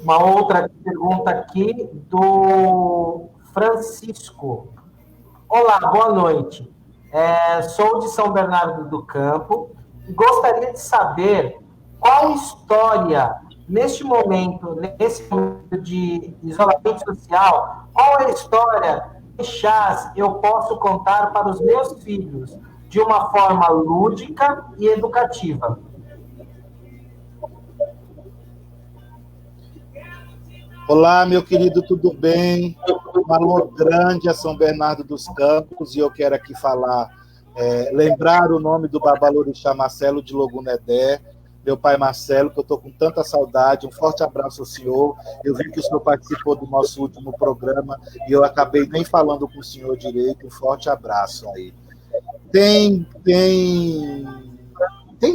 Uma outra pergunta aqui do Francisco. Olá, boa noite. Sou de São Bernardo do Campo e gostaria de saber qual história, nesse momento de isolamento social, qual é a história de chás eu posso contar para os meus filhos de uma forma lúdica e educativa?
Olá, meu querido, tudo bem? Um alô grande a São Bernardo dos Campos, e eu quero aqui lembrar o nome do Babalorixá Marcelo de Logunedé, meu pai Marcelo, que eu estou com tanta saudade. Um forte abraço ao senhor. Eu vi que o senhor participou do nosso último programa e eu acabei nem falando com o senhor direito. Um forte abraço aí. Tem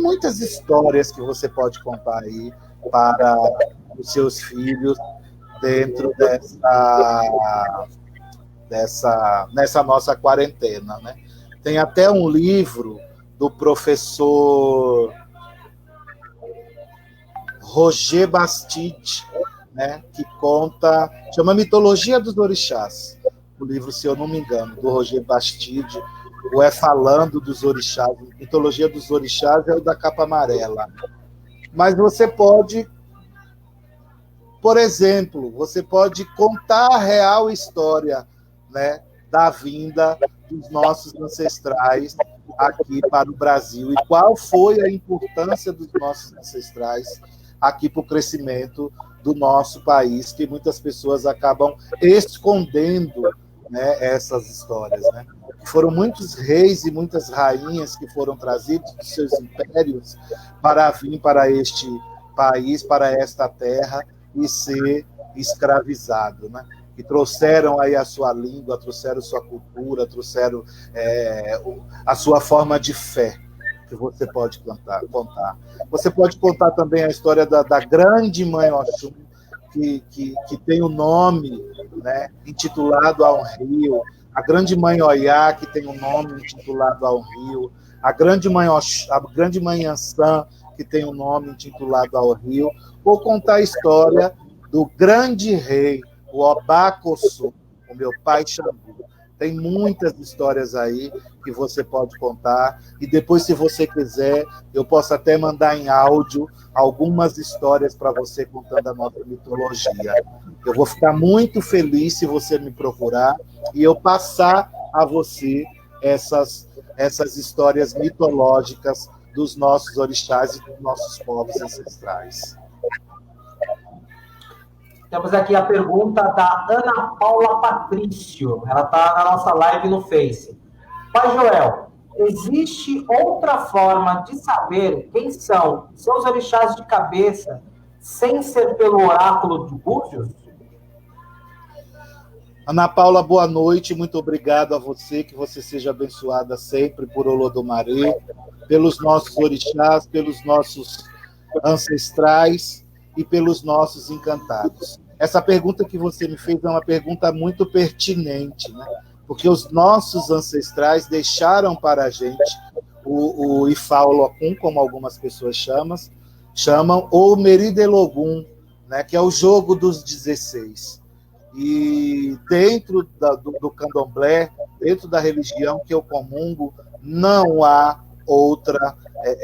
muitas histórias que você pode contar aí para os seus filhos dentro nessa nossa quarentena, né? Tem até um livro do professor Roger Bastide, né, que chama Mitologia dos Orixás, o livro, se eu não me engano, do Roger Bastide, ou é Falando dos Orixás. Mitologia dos Orixás é o da capa amarela. Mas você pode, por exemplo, você pode contar a real história, né, da vinda dos nossos ancestrais aqui para o Brasil e qual foi a importância dos nossos ancestrais aqui para o crescimento do nosso país, que muitas pessoas acabam escondendo, né, essas histórias, né? Foram muitos reis e muitas rainhas que foram trazidos dos seus impérios para vir para este país, para esta terra, e ser escravizado, né? Que trouxeram aí a sua língua, trouxeram sua cultura, trouxeram a sua forma de fé, que você pode contar. Você pode contar também a história da grande Mãe Oxum, que tem o nome, né, intitulado a um rio, a grande Mãe Oiá, que tem um nome intitulado a um rio, a grande Mãe Ansã, que tem um nome intitulado ao rio, ou contar a história do grande rei, o Obacossô, o meu pai Xangô. Tem muitas histórias aí que você pode contar, e depois, se você quiser, eu posso até mandar em áudio algumas histórias para você contando a nossa mitologia. Eu vou ficar muito feliz se você me procurar e eu passar a você essas histórias mitológicas dos nossos orixás e dos nossos povos ancestrais.
Temos aqui a pergunta da Ana Paula Patrício. Ela está na nossa live no Face. Pai Joel, existe outra forma de saber quem são seus orixás de cabeça sem ser pelo oráculo de Búzios?
Ana Paula, boa noite. Muito obrigado a você. Que você seja abençoada sempre por Olodomaré, pelos nossos orixás, pelos nossos ancestrais e pelos nossos encantados. Essa pergunta que você me fez é uma pergunta muito pertinente, né? Porque os nossos ancestrais deixaram para a gente o Ifá Olokun, como algumas pessoas chamam, ou Meridelogum, né? Que é o jogo dos 16. E dentro do candomblé, dentro da religião que eu comungo, não há outra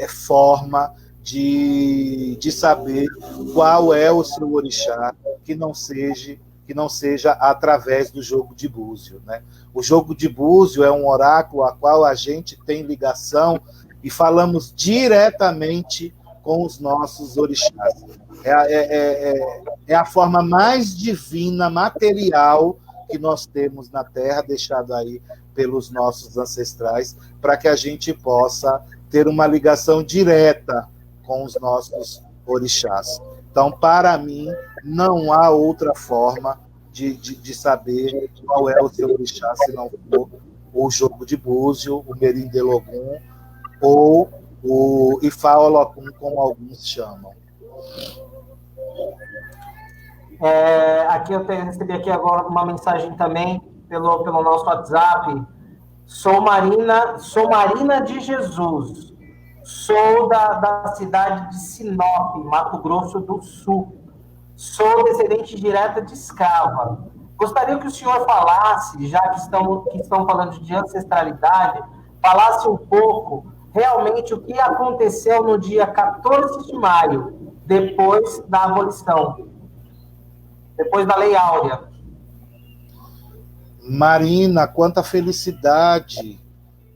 forma de saber qual é o seu orixá que não seja através do jogo de búzio, né? O jogo de búzio é um oráculo a qual a gente tem ligação e falamos diretamente com os nossos orixás. É a forma mais divina, material, que nós temos na Terra, deixado aí pelos nossos ancestrais, para que a gente possa ter uma ligação direta com os nossos orixás. Então, para mim, não há outra forma de saber qual é o seu orixá, se não for o jogo de búzio, o Merindelogum, ou o Ifá Olokun, como alguns chamam.
Aqui eu recebi aqui agora uma mensagem também pelo nosso WhatsApp. Sou Marina de Jesus. Sou da cidade de Sinop, Mato Grosso do Sul. Sou descendente direta de escrava. Gostaria que o senhor falasse, já que estão falando de ancestralidade, falasse um pouco realmente o que aconteceu no dia 14 de maio, depois da abolição, depois da Lei Áurea.
Marina, quanta felicidade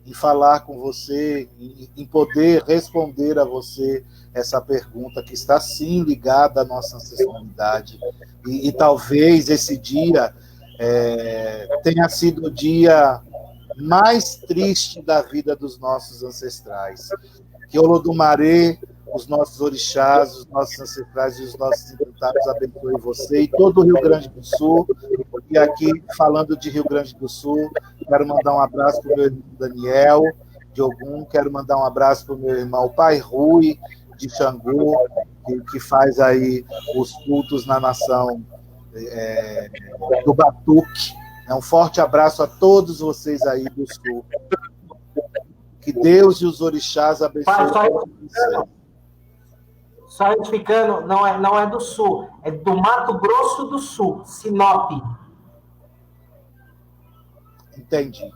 em falar com você, em poder responder a você essa pergunta que está, sim, ligada à nossa ancestralidade. E talvez esse dia tenha sido o dia mais triste da vida dos nossos ancestrais. Que Olodomaré, os nossos orixás, os nossos ancestrais e os nossos encantados abençoe você e todo o Rio Grande do Sul. E aqui, falando de Rio Grande do Sul, quero mandar um abraço para o meu irmão Daniel, de Ogum, quero mandar um abraço para o meu irmão Pai Rui, de Xangô, que faz aí os cultos na nação do Batuque. Um forte abraço a todos vocês aí do Sul. Que Deus e os orixás abençoem.
Só retificando, não é do Sul, é do Mato Grosso do Sul, Sinop.
Entendi.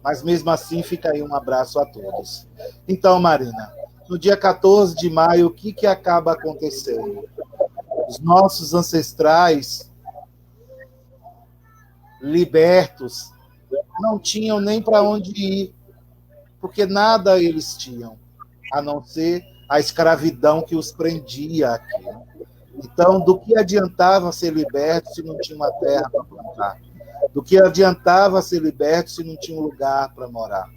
Mas mesmo assim, fica aí um abraço a todos. Então, Marina, no dia 14 de maio, o que acaba acontecendo? Os nossos ancestrais libertos não tinham nem para onde ir, porque nada eles tinham, a não ser a escravidão que os prendia aqui. Então, do que adiantava ser liberto se não tinha uma terra para plantar? Do que adiantava ser liberto se não tinha um lugar para morar?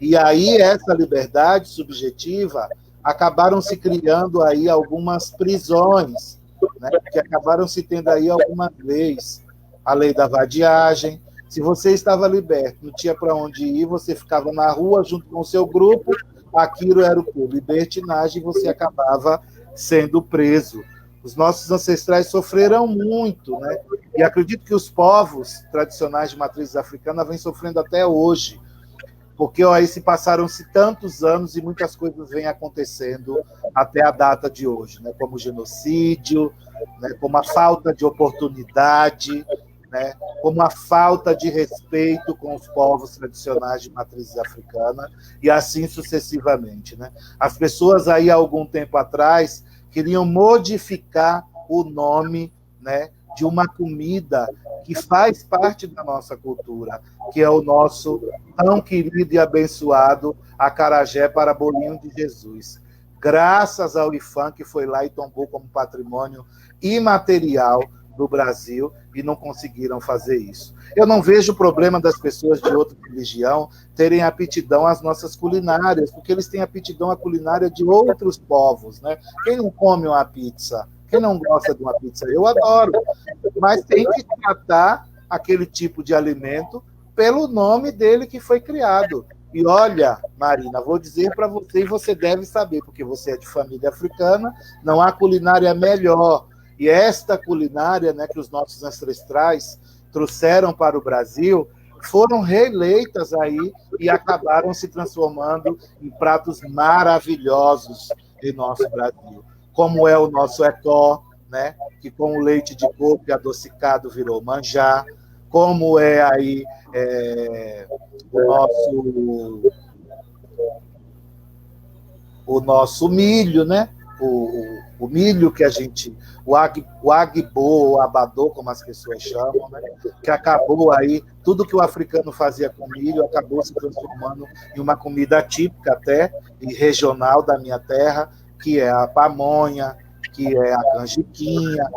E aí, essa liberdade subjetiva, acabaram se criando aí algumas prisões, né? Porque acabaram se tendo aí algumas leis. A lei da vadiagem. Se você estava liberto, não tinha para onde ir, você ficava na rua junto com o seu grupo, aquilo era o quê? Libertinagem, e você acabava sendo preso. Os nossos ancestrais sofreram muito, né? E acredito que os povos tradicionais de matriz africana vêm sofrendo até hoje, porque aí se passaram-se tantos anos e muitas coisas vêm acontecendo até a data de hoje, né? Como o genocídio, né? Como a falta de oportunidade, né? Como a falta de respeito com os povos tradicionais de matriz africana, e assim sucessivamente, né? As pessoas aí, há algum tempo atrás, queriam modificar o nome, né, de uma comida que faz parte da nossa cultura, que é o nosso tão querido e abençoado acarajé para bolinho de Jesus. Graças ao IFAM, que foi lá e tombou como patrimônio imaterial do Brasil, e não conseguiram fazer isso. Eu não vejo o problema das pessoas de outra religião terem aptidão às nossas culinárias, porque eles têm aptidão à culinária de outros povos, né? Quem não come uma pizza? Quem não gosta de uma pizza? Eu adoro. Mas tem que tratar aquele tipo de alimento pelo nome dele que foi criado. E olha, Marina, vou dizer para você, e você deve saber, porque você é de família africana, não há culinária melhor. E esta culinária, né, que os nossos ancestrais trouxeram para o Brasil, foram reeleitas aí e acabaram se transformando em pratos maravilhosos em nosso Brasil. Como é o nosso ecó, né, que com o leite de coco adocicado virou manjar, como é aí o nosso milho, né? O milho que a gente, o agbo, o abadô, como as pessoas chamam, né? Que acabou aí, tudo que o africano fazia com milho acabou se transformando em uma comida típica até, e regional da minha terra, que é a pamonha, que é a canjiquinha,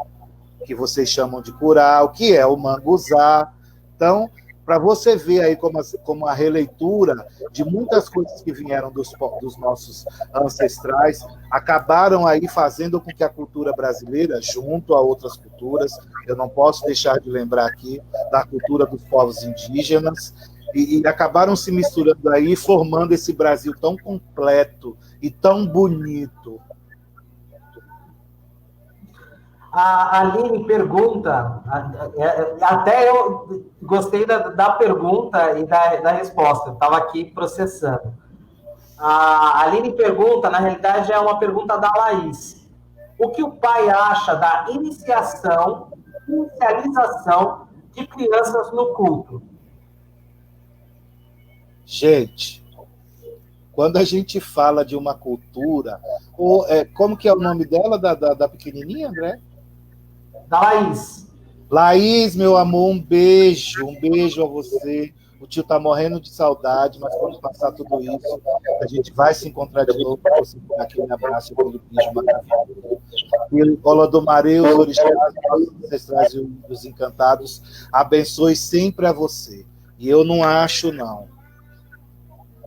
que vocês chamam de curau, que é o manguzá. Então, para você ver aí como a releitura de muitas coisas que vieram dos nossos ancestrais acabaram aí fazendo com que a cultura brasileira, junto a outras culturas, eu não posso deixar de lembrar aqui da cultura dos povos indígenas, e acabaram se misturando aí, formando esse Brasil tão completo e tão bonito.
A Aline pergunta, até eu gostei da pergunta e da resposta, eu estava aqui processando. A Aline pergunta, na realidade é uma pergunta da Laís. O que o pai acha da inicialização de crianças no culto?
Gente, quando a gente fala de uma cultura, como que é o nome dela, da pequenininha, André?
Da Laís.
Laís, meu amor, um beijo a você. O tio tá morrendo de saudade, mas quando passar tudo isso, a gente vai se encontrar de novo para você dar aquele abraço e aquele beijo maravilhoso. E Olodomare, os orixás, os ancestrais e os encantados, abençoe sempre a você. E eu não acho, não.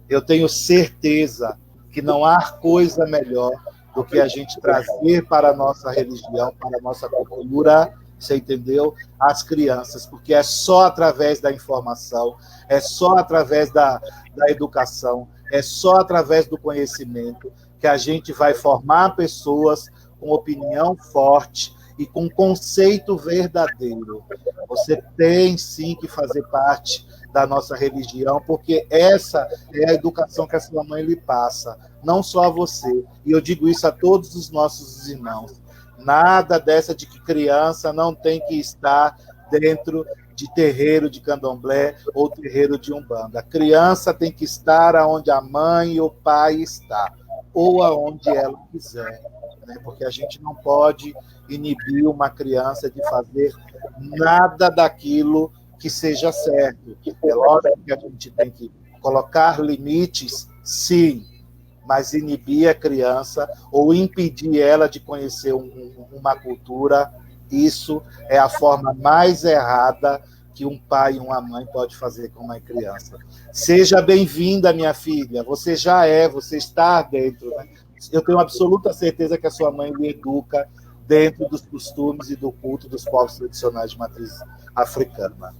Eu tenho certeza que não há coisa melhor do que a gente trazer para a nossa religião, para a nossa cultura, você entendeu? As crianças, porque é só através da informação, é só através da educação, é só através do conhecimento que a gente vai formar pessoas com opinião forte e com conceito verdadeiro. Você tem, sim, que fazer parte da nossa religião, porque essa é a educação que a sua mãe lhe passa, não só a você. E eu digo isso a todos os nossos irmãos. Nada dessa de que criança não tem que estar dentro de terreiro de candomblé ou terreiro de umbanda. A criança tem que estar onde a mãe e o pai está, ou aonde ela quiser, né? Porque a gente não pode inibir uma criança de fazer nada daquilo que seja certo. É lógico que a gente tem que colocar limites, sim, mas inibir a criança ou impedir ela de conhecer uma cultura, isso é a forma mais errada que um pai e uma mãe pode fazer com uma criança. Seja bem-vinda, minha filha. Você já é, você está dentro, né? Eu tenho absoluta certeza que a sua mãe lhe educa dentro dos costumes e do culto dos povos tradicionais de matriz africana.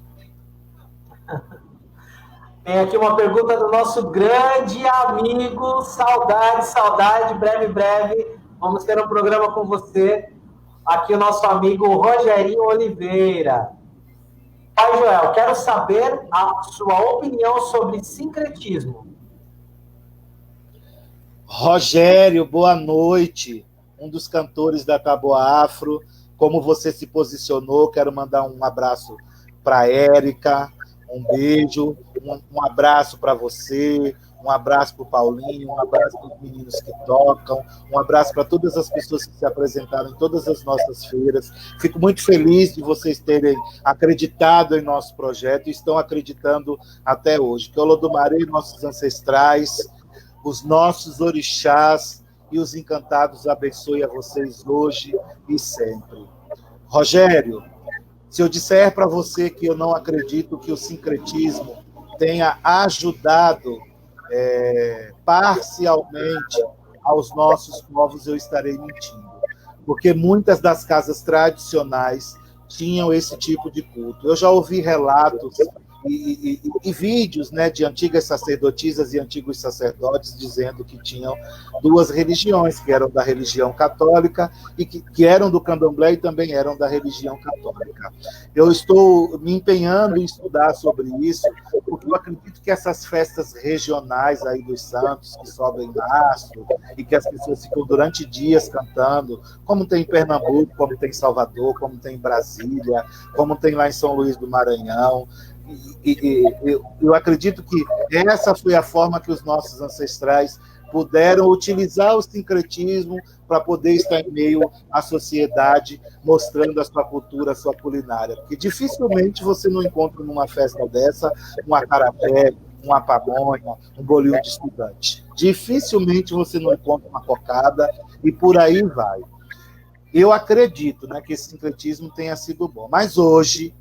Tem aqui uma pergunta do nosso grande amigo, saudade, breve, vamos ter um programa com você, aqui o nosso amigo Rogerinho Oliveira. Pai Joel, quero saber a sua opinião sobre sincretismo.
Rogério, boa noite, um dos cantores da Taboa Afro, como você se posicionou, quero mandar um abraço para a Érica, um beijo, um abraço para você, um abraço para o Paulinho, um abraço para os meninos que tocam, um abraço para todas as pessoas que se apresentaram em todas as nossas feiras. Fico muito feliz de vocês terem acreditado em nosso projeto e estão acreditando até hoje. Que Olodumare, nossos ancestrais, os nossos orixás e os encantados abençoe a vocês hoje e sempre. Rogério, se eu disser para você que eu não acredito que o sincretismo tenha ajudado parcialmente aos nossos povos, eu estarei mentindo. Porque muitas das casas tradicionais tinham esse tipo de culto. Eu já ouvi relatos e vídeos, né, de antigas sacerdotisas e antigos sacerdotes dizendo que tinham duas religiões, que eram da religião católica e que eram do candomblé e também eram da religião católica. Eu estou me empenhando em estudar sobre isso, porque eu acredito que essas festas regionais aí dos santos, que sobem mastro, e que as pessoas ficam durante dias cantando, como tem em Pernambuco, como tem em Salvador, como tem em Brasília, como tem lá em São Luís do Maranhão, eu acredito que essa foi a forma que os nossos ancestrais puderam utilizar o sincretismo para poder estar em meio à sociedade, mostrando a sua cultura, a sua culinária. Porque dificilmente você não encontra numa festa dessa um acarajé, uma pamonha, um bolinho de estudante. Dificilmente você não encontra uma cocada e por aí vai. Eu acredito, né, que esse sincretismo tenha sido bom. Mas hoje,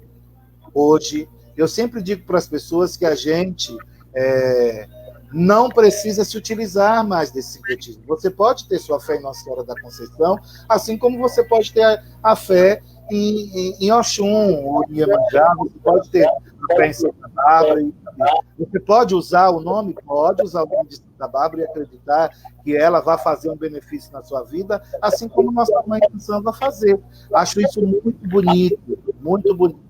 eu sempre digo para as pessoas que a gente não precisa se utilizar mais desse sincretismo. Você pode ter sua fé em Nossa Senhora da Conceição, assim como você pode ter a fé em Oxum, ou em Iemanjá, você pode ter a fé em Santa Bárbara. Você pode usar o nome? Pode usar o nome de Santa Bárbara e acreditar que ela vai fazer um benefício na sua vida, assim como nossa mãe cristã vai fazer. Acho isso muito bonito,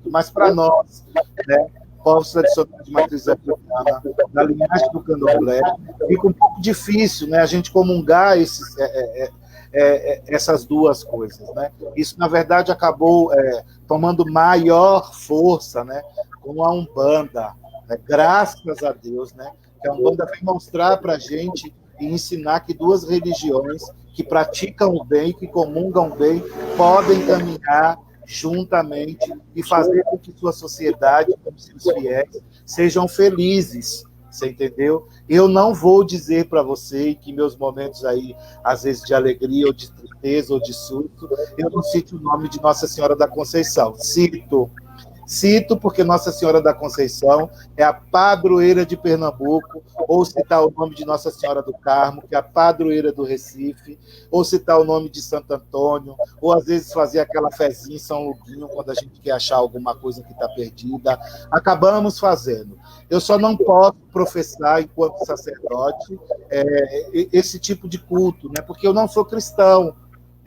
mas para nós, né, povos tradicionais de matriz africana, da linhagem do candomblé, fica um pouco difícil, né, a gente comungar essas duas coisas, né? Isso, na verdade, acabou tomando maior força, né, com a Umbanda, né? Graças a Deus, né, que a Umbanda vem mostrar para a gente e ensinar que duas religiões que praticam o bem, que comungam o bem, podem caminhar juntamente e fazer com que sua sociedade, com seus fiéis, sejam felizes, você entendeu? Eu não vou dizer para você que meus momentos aí, às vezes de alegria ou de tristeza ou de surto, eu não cito o nome de Nossa Senhora da Conceição. Cito porque Nossa Senhora da Conceição é a padroeira de Pernambuco, ou citar o nome de Nossa Senhora do Carmo, que é a padroeira do Recife, ou citar o nome de Santo Antônio, ou às vezes fazer aquela fezinha em São Luguinho, quando a gente quer achar alguma coisa que está perdida. Acabamos fazendo. Eu só não posso professar, enquanto sacerdote, esse tipo de culto, né? Porque eu não sou cristão.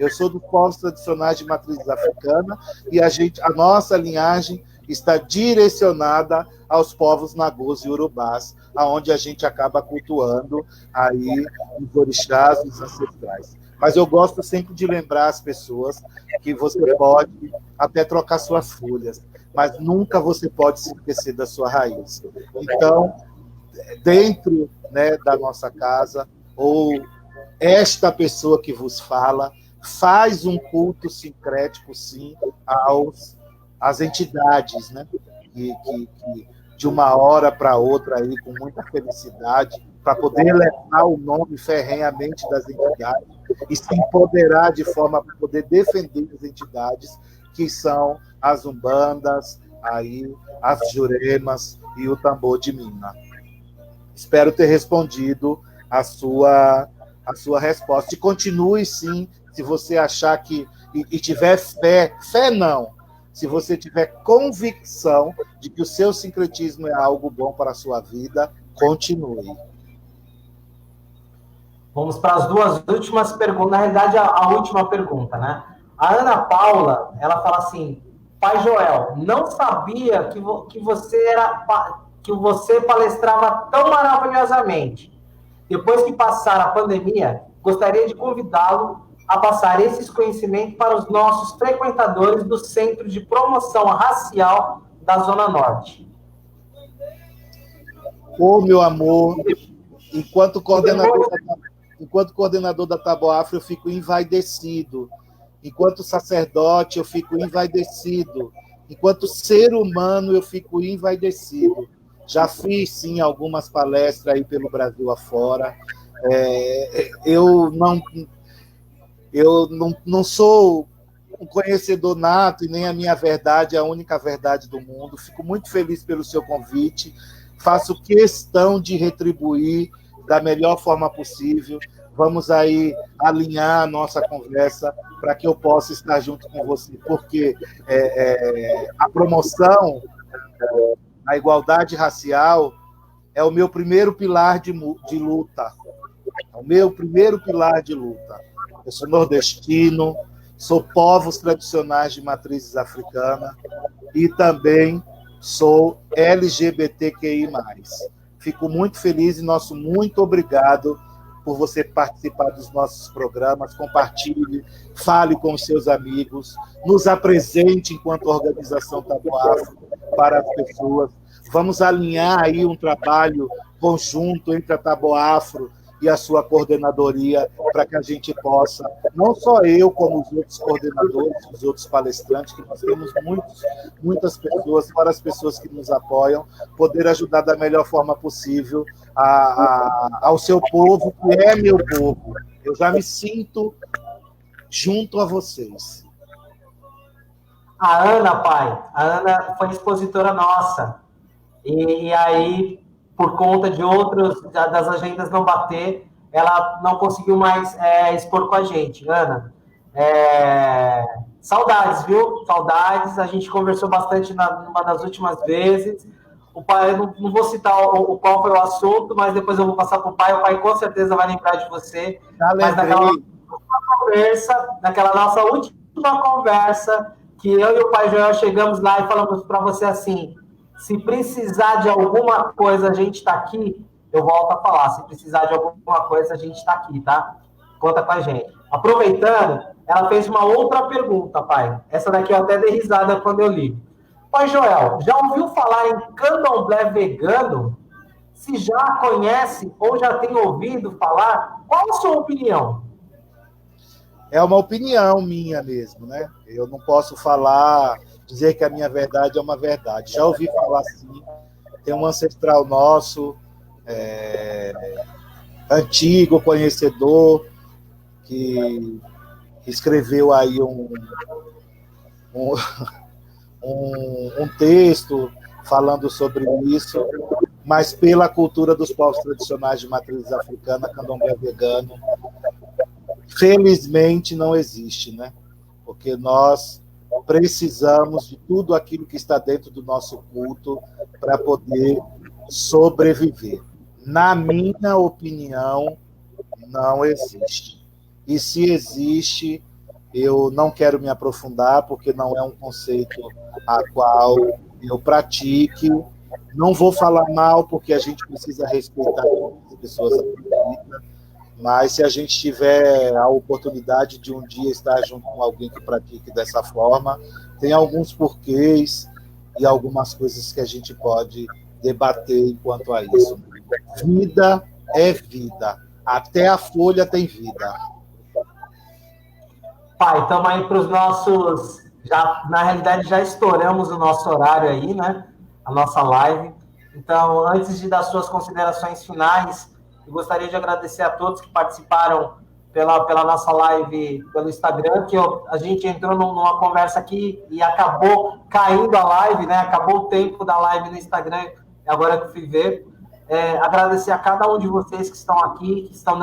Eu sou dos povos tradicionais de matriz africana e a nossa linhagem está direcionada aos povos nagôs e urubás, aonde a gente acaba cultuando aí os orixás, os ancestrais. Mas eu gosto sempre de lembrar as pessoas que você pode até trocar suas folhas, mas nunca você pode se esquecer da sua raiz. Então, dentro, né, da nossa casa, ou esta pessoa que vos fala, faz um culto sincrético, sim, às entidades, né? Que de uma hora para outra, aí, com muita felicidade, para poder levar o nome ferrenhamente das entidades e se empoderar de forma para poder defender as entidades, que são as umbandas, aí, as juremas e o tambor de Mina. Espero ter respondido a sua resposta. E continue, sim, se você achar que... E tiver fé não. Se você tiver convicção de que o seu sincretismo é algo bom para a sua vida, continue.
Vamos para as duas últimas perguntas. Na realidade, a última pergunta, né? A Ana Paula, ela fala assim: Pai Joel, não sabia que você palestrava tão maravilhosamente. Depois que passar a pandemia, gostaria de convidá-lo a passar esses conhecimentos para os nossos frequentadores do Centro de Promoção Racial da Zona Norte.
Ô, meu amor, enquanto coordenador da Taboafro, eu fico envaidecido. Enquanto sacerdote, eu fico envaidecido. Enquanto ser humano, eu fico envaidecido. Já fiz, sim, algumas palestras aí pelo Brasil afora. Eu não sou um conhecedor nato e nem a minha verdade é a única verdade do mundo. Fico muito feliz pelo seu convite. Faço questão de retribuir da melhor forma possível. Vamos aí alinhar a nossa conversa para que eu possa estar junto com você, porque a promoção, a igualdade racial é o meu primeiro pilar de luta. É o meu primeiro pilar de luta. Eu sou nordestino, sou povos tradicionais de matrizes africana e também sou LGBTQI+. Fico muito feliz e nosso muito obrigado por você participar dos nossos programas. Compartilhe, fale com os seus amigos, nos apresente enquanto organização Taboafro para as pessoas. Vamos alinhar aí um trabalho conjunto entre a Taboafro e a sua coordenadoria, para que a gente possa, não só eu, como os outros coordenadores, os outros palestrantes, que nós temos muitas pessoas, fora as pessoas que nos apoiam, poder ajudar da melhor forma possível ao seu povo, que é meu povo. Eu já me sinto junto a vocês.
A Ana, pai, a Ana foi expositora nossa. E aí, por conta de das agendas não bater, ela não conseguiu mais expor com a gente. Ana, saudades, viu? Saudades. A gente conversou bastante numa das últimas vezes. O pai, não vou citar qual foi o assunto, mas depois eu vou passar para o pai. O pai com certeza vai lembrar de você. Mas naquela nossa última conversa, que eu e o pai Joel chegamos lá e falamos para você assim: se precisar de alguma coisa, a gente está aqui. Eu volto a falar, se precisar de alguma coisa, a gente está aqui, tá? Conta com a gente. Aproveitando, ela fez uma outra pergunta, pai. Essa daqui eu até dei risada quando eu li. Pai Joel, já ouviu falar em candomblé vegano? Se já conhece ou já tem ouvido falar, qual a sua opinião?
É uma opinião minha mesmo, né? Eu não posso dizer que a minha verdade é uma verdade. Já ouvi falar assim. Tem um ancestral nosso, antigo, conhecedor, que escreveu aí um texto falando sobre isso, mas pela cultura dos povos tradicionais de matriz africana, candomblé vegano, felizmente não existe, né? Porque nós precisamos de tudo aquilo que está dentro do nosso culto para poder sobreviver. Na minha opinião, não existe. E se existe, eu não quero me aprofundar, porque não é um conceito a qual eu pratique. Não vou falar mal, porque a gente precisa respeitar as pessoas acreditam, mas se a gente tiver a oportunidade de um dia estar junto com alguém que pratique dessa forma, tem alguns porquês e algumas coisas que a gente pode debater enquanto a isso. Vida é vida. Até a folha tem vida.
Pai, estamos aí para os nossos... na realidade, já estouramos o nosso horário aí, né? A nossa live. Então, antes de dar suas considerações finais, eu gostaria de agradecer a todos que participaram pela nossa live pelo Instagram, que a gente entrou numa conversa aqui e acabou caindo a live, né? Acabou o tempo da live no Instagram, agora que eu fui ver. Agradecer a cada um de vocês que estão aqui, que estão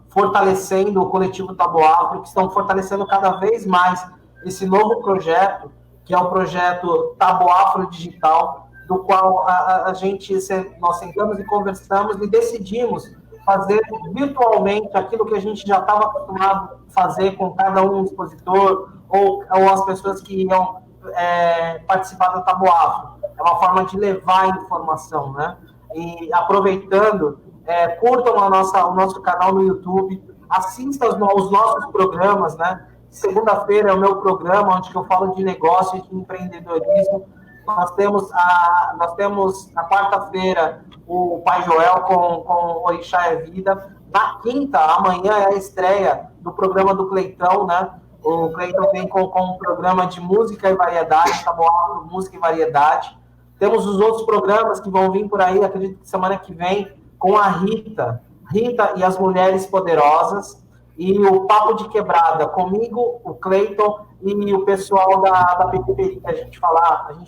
fortalecendo o coletivo Taboafro, que estão fortalecendo cada vez mais esse novo projeto, que é o projeto Taboafro Digital, do qual nós sentamos e conversamos e decidimos fazer virtualmente aquilo que a gente já estava acostumado a fazer com cada um expositor ou as pessoas que iam participar da Taboafro. É uma forma de levar a informação, né? E aproveitando, curtam o nosso canal no YouTube, assistam os nossos programas, né? Segunda-feira é o meu programa, onde eu falo de negócio e de empreendedorismo. Nós temos na quarta-feira o Pai Joel com o Orixá é Vida. Na quinta, amanhã, é a estreia do programa do Cleitão, né? O Cleiton vem com um programa de música e variedade, tá bom? Música e variedade. Temos os outros programas que vão vir por aí, acredito que semana que vem, com a Rita e as Mulheres Poderosas, e o Papo de Quebrada, comigo, o Cleiton e o pessoal da PPPeri, que a gente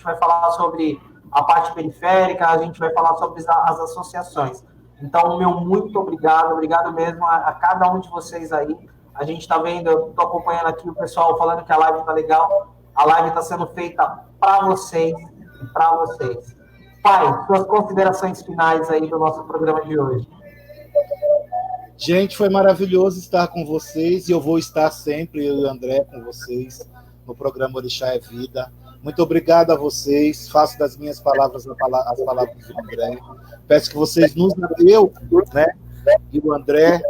vai falar sobre a parte periférica, a gente vai falar sobre as associações. Então, meu muito obrigado mesmo a cada um de vocês aí. A gente está vendo, eu estou acompanhando aqui o pessoal falando que a live está legal, a live está sendo feita para vocês, para vocês. Pai, suas considerações finais aí do nosso programa de hoje.
Gente, foi maravilhoso estar com vocês e eu vou estar sempre, eu e o André, com vocês no programa Orixá é Vida. Muito obrigado a vocês. Faço das minhas palavras as palavras do André. Peço que vocês e o André,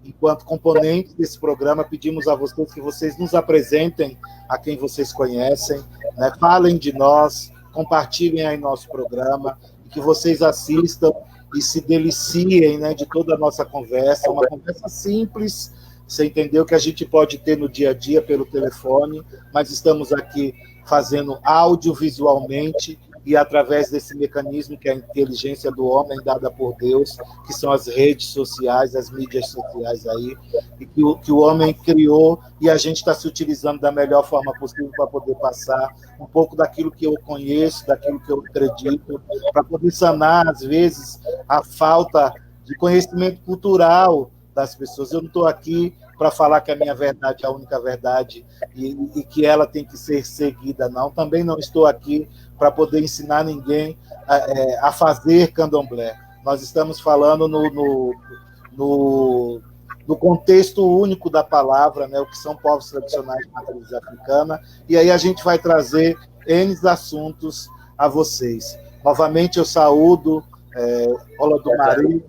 enquanto componentes desse programa, pedimos a vocês que vocês nos apresentem a quem vocês conhecem, né? Falem de nós, compartilhem aí nosso programa, que vocês assistam e se deliciem, né, de toda a nossa conversa, uma conversa simples, você entendeu, que a gente pode ter no dia a dia pelo telefone, mas estamos aqui fazendo audiovisualmente e através desse mecanismo que é a inteligência do homem dada por Deus, que são as redes sociais, as mídias sociais aí, e que o homem criou e a gente está se utilizando da melhor forma possível para poder passar um pouco daquilo que eu conheço, daquilo que eu acredito, para poder sanar, às vezes, a falta de conhecimento cultural das pessoas. Eu não estou aqui para falar que a minha verdade é a única verdade e que ela tem que ser seguida, não. Também não estou aqui para poder ensinar ninguém a fazer candomblé. Nós estamos falando no contexto único da palavra, né, o que são povos tradicionais de matriz africana, e aí a gente vai trazer N assuntos a vocês. Novamente eu saúdo Olodumare,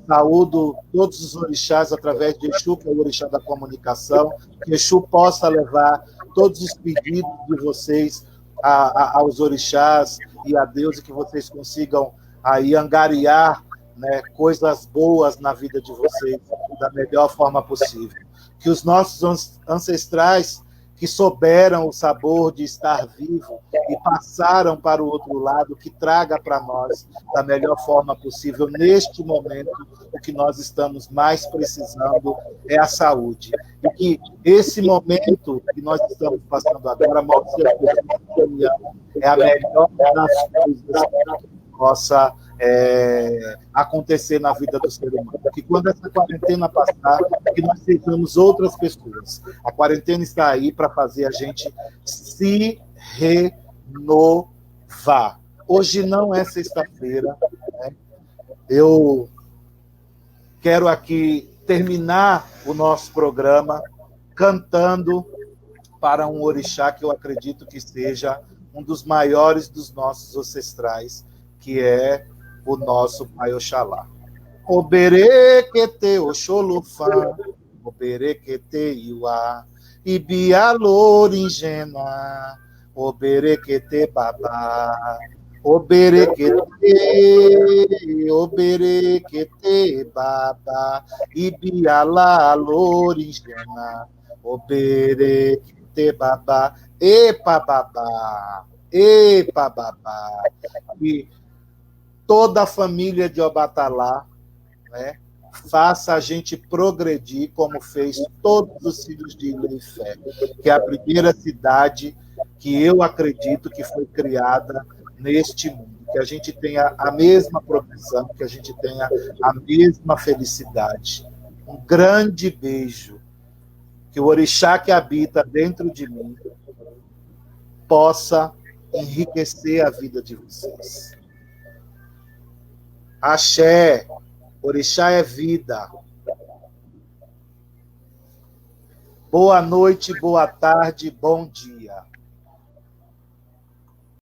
saúdo todos os orixás através de Exu, que é o orixá da comunicação, que Exu possa levar todos os pedidos de vocês aos orixás e a Deus, e que vocês consigam aí angariar, né, coisas boas na vida de vocês da melhor forma possível. Que os nossos ancestrais que souberam o sabor de estar vivo e passaram para o outro lado, que traga para nós da melhor forma possível. Neste momento, o que nós estamos mais precisando é a saúde. E que esse momento que nós estamos passando agora mostre a que é a melhor das coisas que possa acontecer na vida do ser humano. Que quando essa quarentena passar, que nós sejamos outras pessoas. A quarentena está aí para fazer a gente se renovar. Hoje não é sexta-feira, né? Eu quero aqui terminar o nosso programa cantando para um orixá que eu acredito que seja um dos maiores dos nossos ancestrais, que é o nosso Pai Oxalá. Oberequete Oxolufã, Oberequete Iuá, Ibialoringena, Oberequete Babá, Oberequete Babá, Ibiala Loringena, Oberequete Babá, Epa Babá, Epa Babá. E toda a família de Obatalá, né, faça a gente progredir como fez todos os filhos de Ilha e Fé, que é a primeira cidade que eu acredito que foi criada neste mundo, que a gente tenha a mesma progressão, que a gente tenha a mesma felicidade. Um grande beijo, que o orixá que habita dentro de mim possa enriquecer a vida de vocês. Axé, orixá é vida. Boa noite, boa tarde, bom dia.